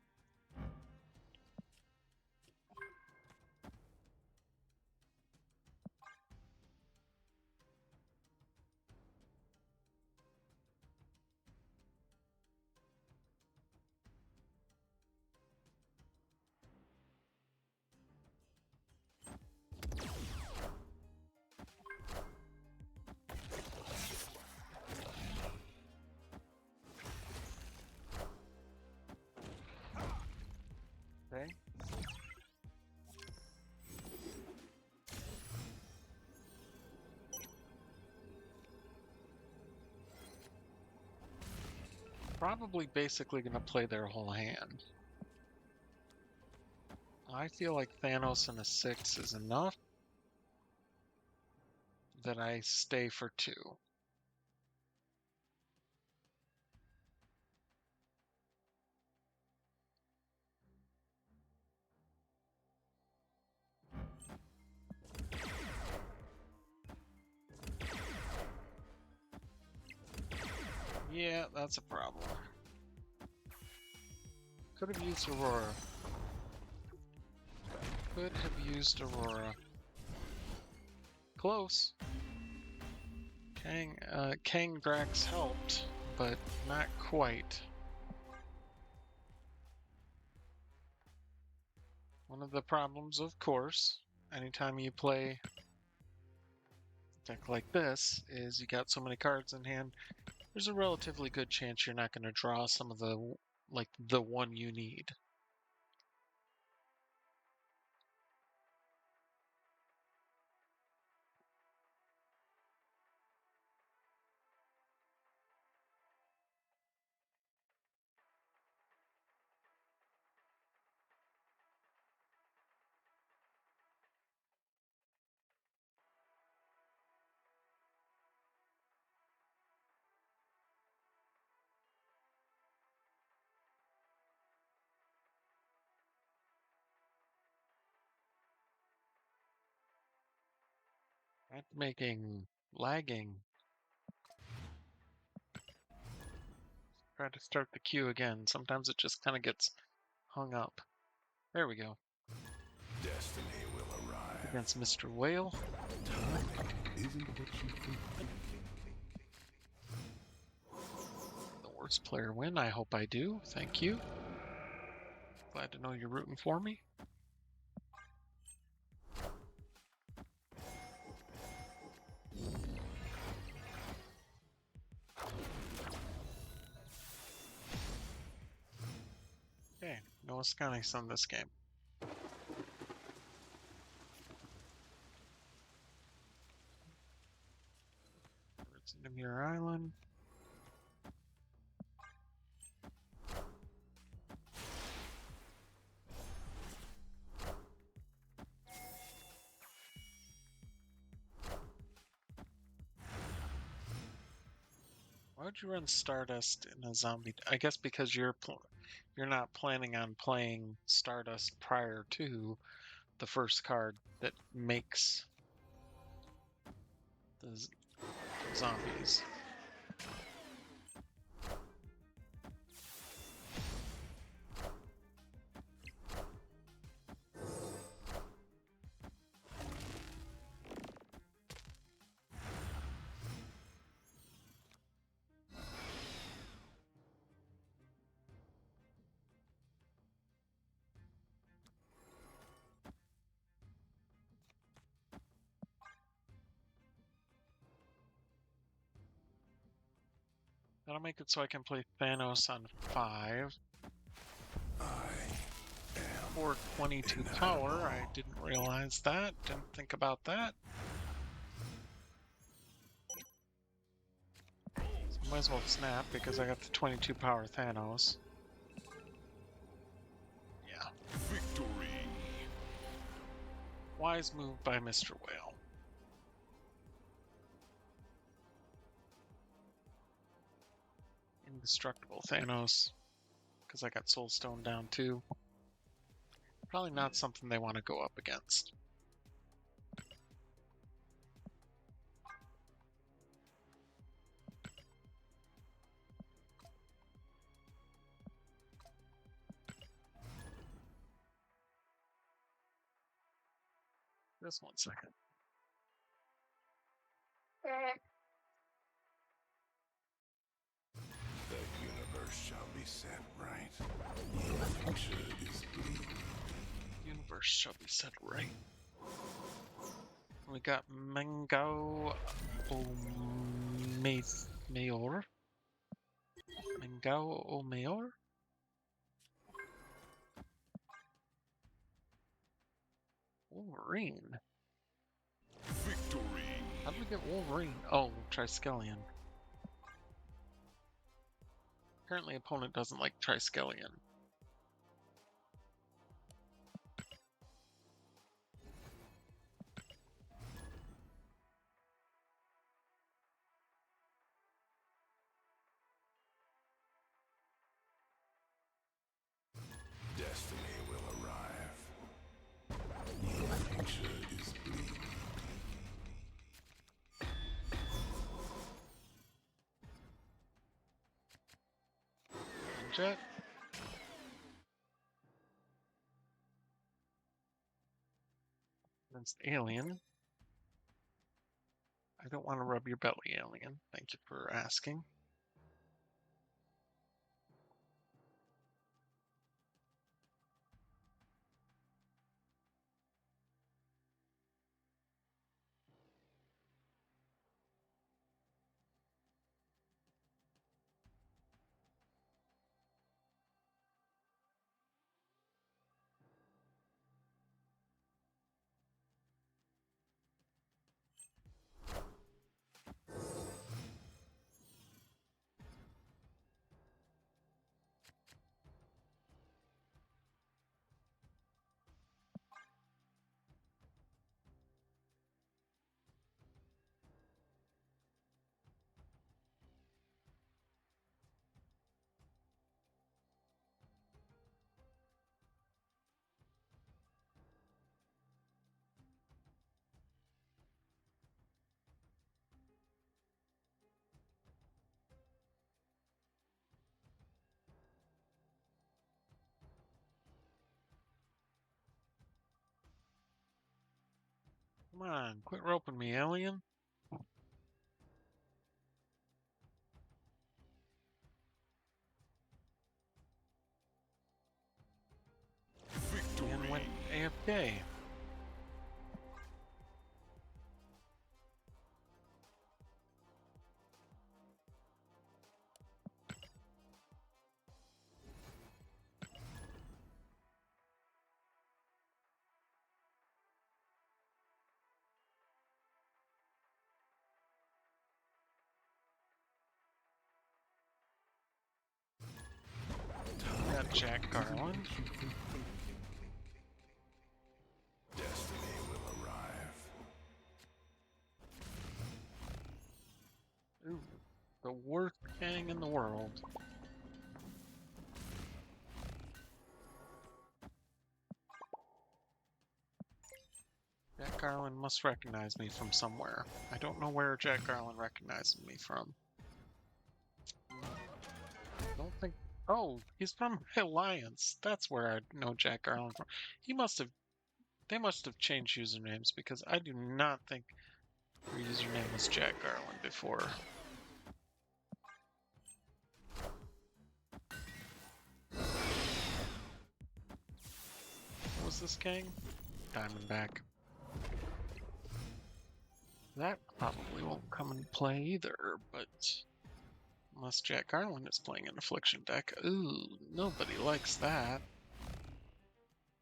Okay. Probably basically going to play their whole hand. I feel like Thanos in a 6 is enough that I stay for 2. Yeah, that's a problem. Could have used Aurora. Could have used Aurora. Close. Kang Drax helped, but not quite. One of the problems, of course, anytime you play a deck like this, is you got so many cards in hand, there's a relatively good chance you're not going to draw some of the one you need. Lagging. Try to start the queue again. Sometimes it just kind of gets hung up. There we go. Destiny will arrive. Against Mr. Whale. Isn't what you think. The worst player win. I hope I do. Thank you. Glad to know you're rooting for me. Okay, no Ascanis on this game. It's into Mirror Island. Why would you run Stardust in a zombie? I guess because you're not planning on playing Stardust prior to the first card that makes the zombies. That'll make it so I can play Thanos on 5. For 22 power. I didn't realize that. Didn't think about that. So might as well snap because I got the 22 power Thanos. Yeah. Victory. Wise move by Mr. Whale. Indestructible Thanos. Because I got Soulstone down too. Probably not something they want to go up against. Just 1 second. The universe shall be set right. Your future is bleak. Universe shall be set right. We got Mango Mayor. Mango Mayor? Wolverine. Victory. How did we get Wolverine? Oh, Triskelion. Apparently opponent doesn't like Triskelion. Destiny will arrive. Your future is bleak. Jet. Against Alien. I don't want to rub your belly, Alien. Thank you for asking. Come on, quit roping me, Alien. And went AFK. Got Jack Garland. Destiny will arrive. Ooh, the worst gang in the world. Jack Garland must recognize me from somewhere. I don't know where Jack Garland recognized me from. I don't think. Oh, he's from Alliance. That's where I know Jack Garland from. He must have. They must have changed usernames because I do not think your username was Jack Garland before. What was this gang? Diamondback. That probably won't come into play either, but unless Jack Garland is playing an Affliction deck. Ooh, nobody likes that.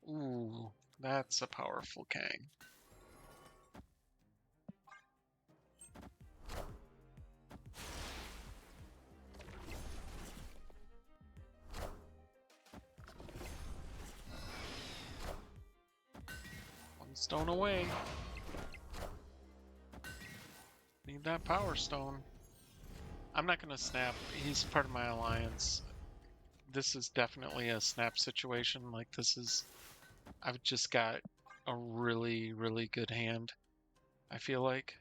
Ooh, that's a powerful Kang. One stone away. Need that power stone. I'm not gonna snap. He's part of my alliance. This is definitely a snap situation. Like this is, I've just got a really, really good hand. I feel like.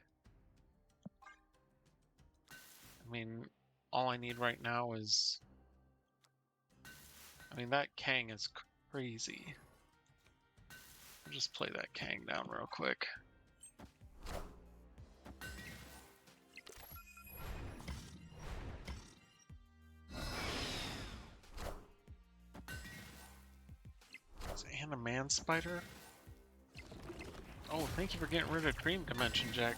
I mean, all I need right now is. I mean, that Kang is crazy. just play that Kang down real quick. And a man spider? Oh, thank you for getting rid of Dream Dimension, Jack.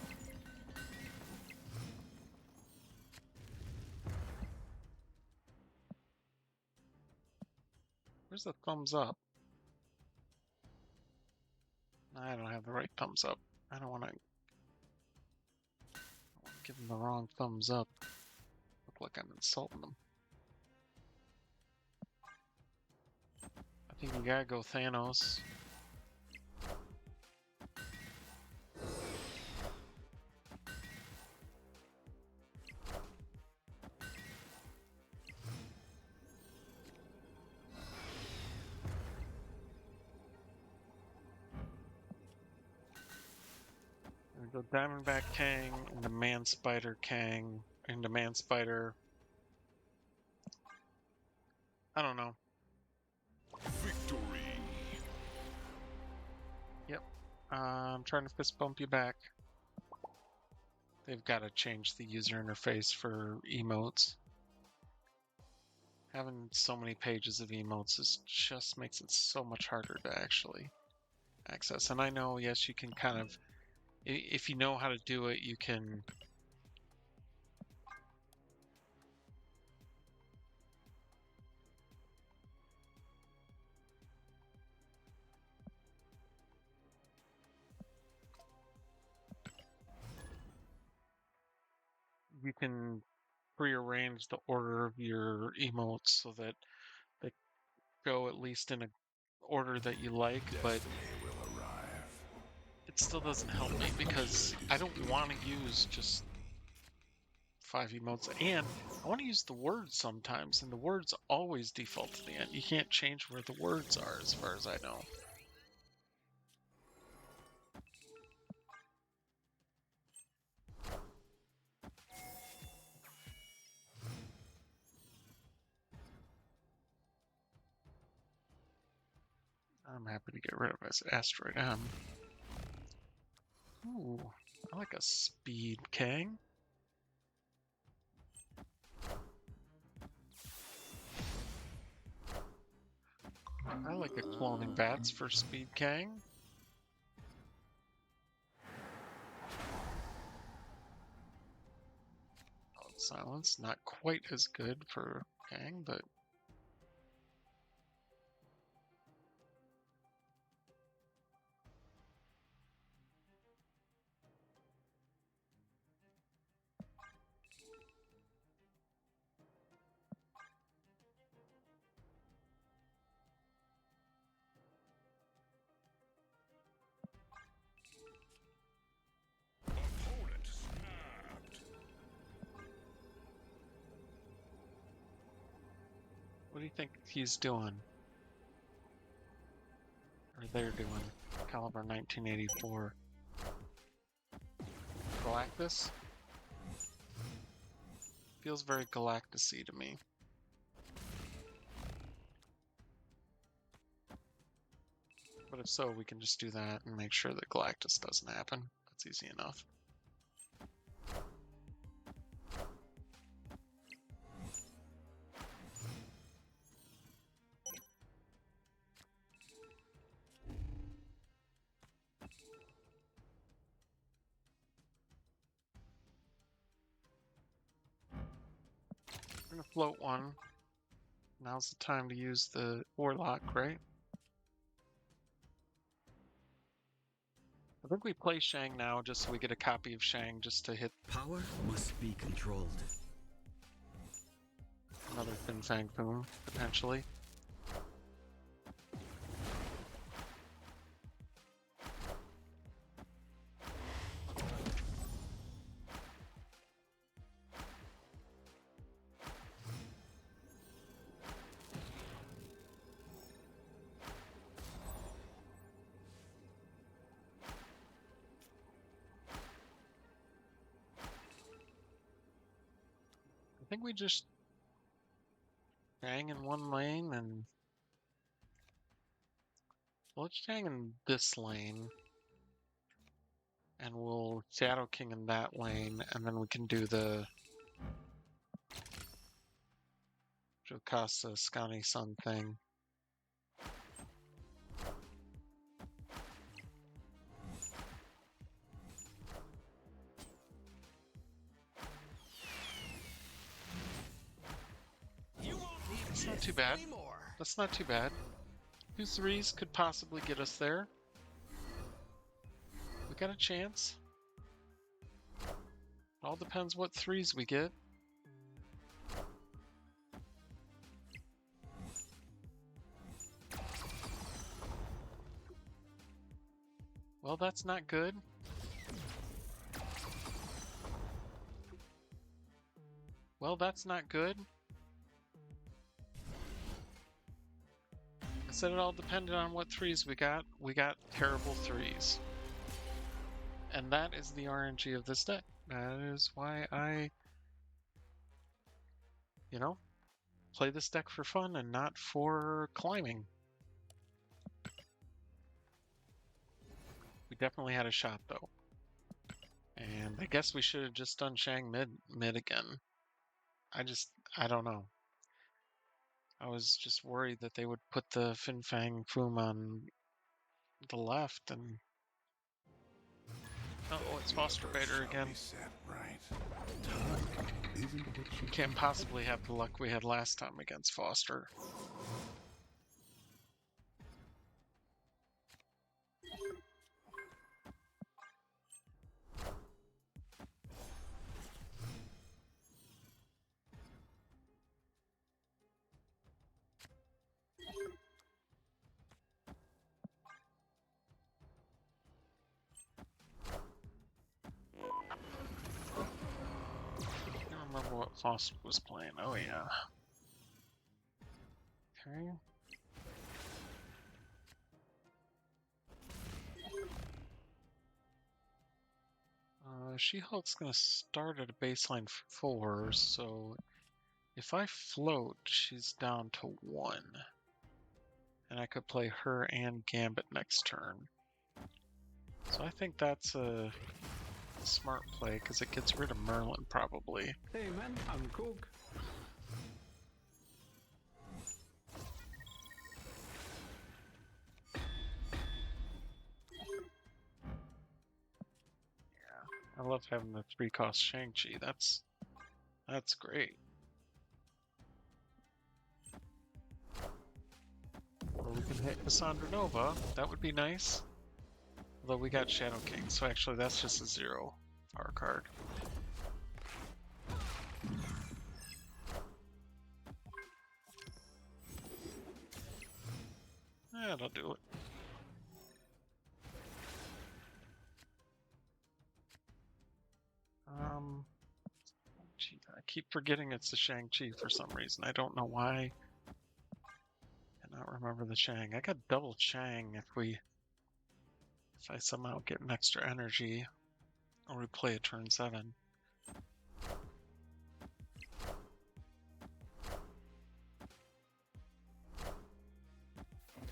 Where's the thumbs up? I don't have the right thumbs up. I don't want to give them the wrong thumbs up. Look like I'm insulting them. I think you gotta go Thanos. Go Diamondback Kang into Man Spider Kang into Man Spider. I don't know. Victory. Yep. I'm trying to fist bump you back. They've got to change the user interface for emotes. Having so many pages of emotes just makes it so much harder to actually access. And I know, yes, you can kind of, if you know how to do it, you can. You can prearrange the order of your emotes so that they go at least in a order that you like, but Destiny will arrive. it still doesn't help me because I don't want to use just 5 emotes, and I want to use the words sometimes, and the words always default to the end. You can't change where the words are, as far as I know. I'm happy to get rid of this Asteroid M. Ooh, I like a Speed Kang. I like a Cloning Bats for Speed Kang. Silence, not quite as good for Kang, but Opponent snapped. what do you think he's doing? Or they're doing? Caliber 1984. Galactus? Feels very Galactus-y to me. But if so, we can just do that and make sure that Galactus doesn't happen. That's easy enough. We're gonna float one. Now's the time to use the Warlock, right? I think we play Shang now just so we get a copy of Shang just to hit Power must be controlled. another Fin Fang Foom, potentially. I think we just Shang in one lane and let's hang in this lane. And we'll Shadow King in that lane, and then we can do the Jocasta Scani Sun thing. That's not too bad. That's not too bad. 2 3s could possibly get us there. We got a chance. It all depends what 3s we get. Well, that's not good. Well, that's not good. I said it all depended on what 3s we got. We got terrible 3s. And that is the RNG of this deck. That is why I, play this deck for fun and not for climbing. We definitely had a shot though. And I guess we should have just done Shang mid again. I don't know. I was just worried that they would put the Fin Fang Foom on the left and oh, it's Foster Baiter again. We can't possibly have the luck we had last time against Foster. I don't remember what Foster was playing. Oh yeah. Okay. She-Hulk's gonna start at a baseline 4, so if I float, she's down to 1. And I could play her and Gambit next turn. So I think that's a smart play, because it gets rid of Merlin, probably. Hey man, I'm cook. I love having the 3-cost Shang-Chi. That's great. Or we can hit Cassandra Nova. That would be nice. Although we got Shadow King, so actually that's just a 0 power card. That'll do it. Gee, I keep forgetting it's the Shang-Chi for some reason. I don't know why. I cannot remember the Shang. I got double Shang if I somehow get an extra energy or we play a turn 7.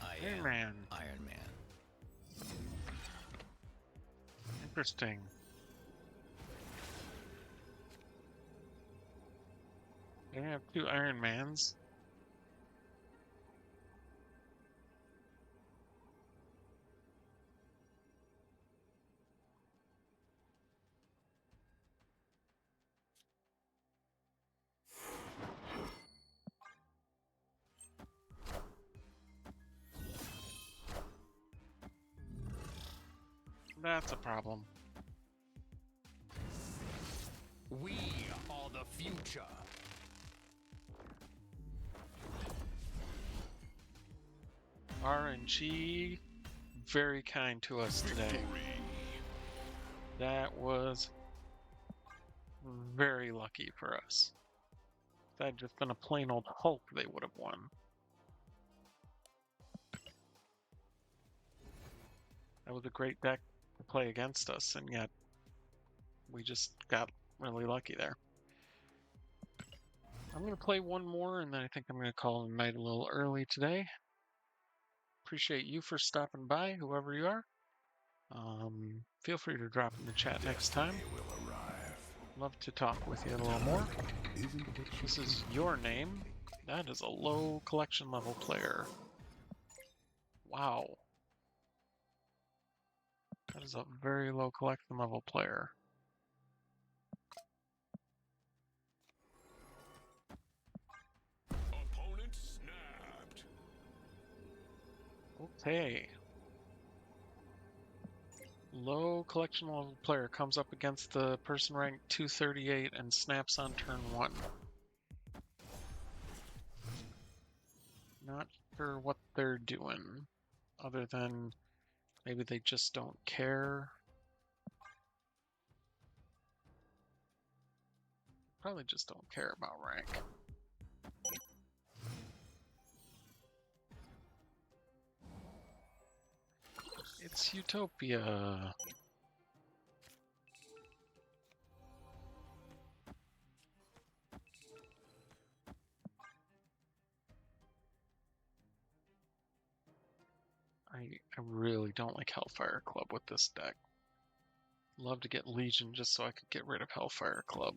Iron Man. Iron Man. Interesting. I have 2 Iron Mans. That's a problem. We are the future. RNG, very kind to us today. That was very lucky for us. If that had just been a plain old Hulk, they would have won. That was a great deck to play against us, and yet we just got really lucky there. I'm going to play one more, and then I think I'm going to call it a night a little early today. appreciate you for stopping by, whoever you are. Feel free to drop in the chat next time. Destiny will arrive. Love to talk with you a little more. Isn't what you This is think. your name. That is a low collection level player. Wow. That is a very low collection level player. Opponent snapped. Okay. Low collection level player comes up against the person ranked 238 and snaps on turn 1. Not sure what they're doing, other than maybe they just don't care. Probably just don't care about rank. It's Utopia. I really don't like Hellfire Club with this deck. Love to get Legion just so I could get rid of Hellfire Club.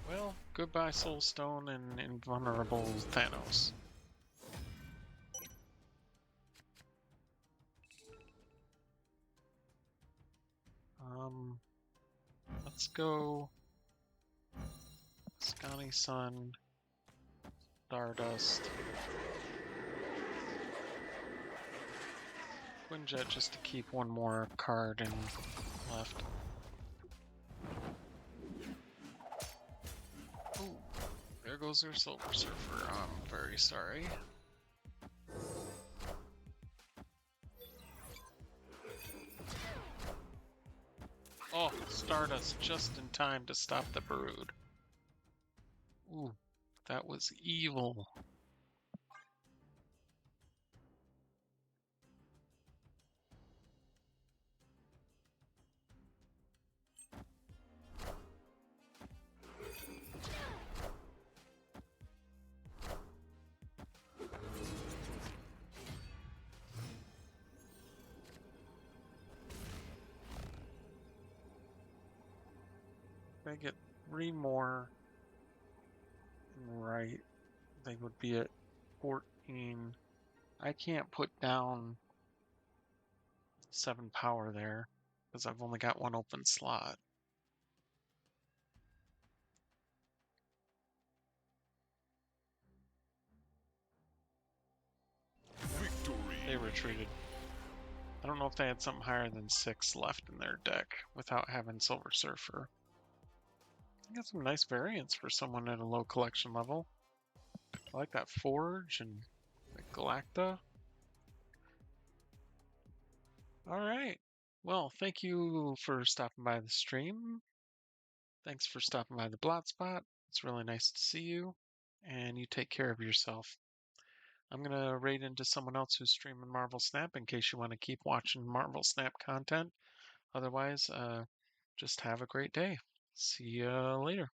Well, goodbye Soulstone and invulnerable Thanos. Let's go Scotty Sun, Stardust, Quinjet just to keep one more card in left. Ooh, there goes their Silver Surfer. I'm very sorry. Oh, Stardust just in time to stop the Brood. Ooh, that was evil. If I get 3 more right, they would be at 14. I can't put down 7 power there because I've only got 1 open slot. Victory. They retreated. I don't know if they had something higher than 6 left in their deck without having Silver Surfer. I got some nice variants for someone at a low collection level. I like that Forge and the Galacta. Alright. Well, thank you for stopping by the stream. Thanks for stopping by the Blotspot. It's really nice to see you. And you take care of yourself. I'm going to raid into someone else who's streaming Marvel Snap in case you want to keep watching Marvel Snap content. Otherwise, just have a great day. See you later.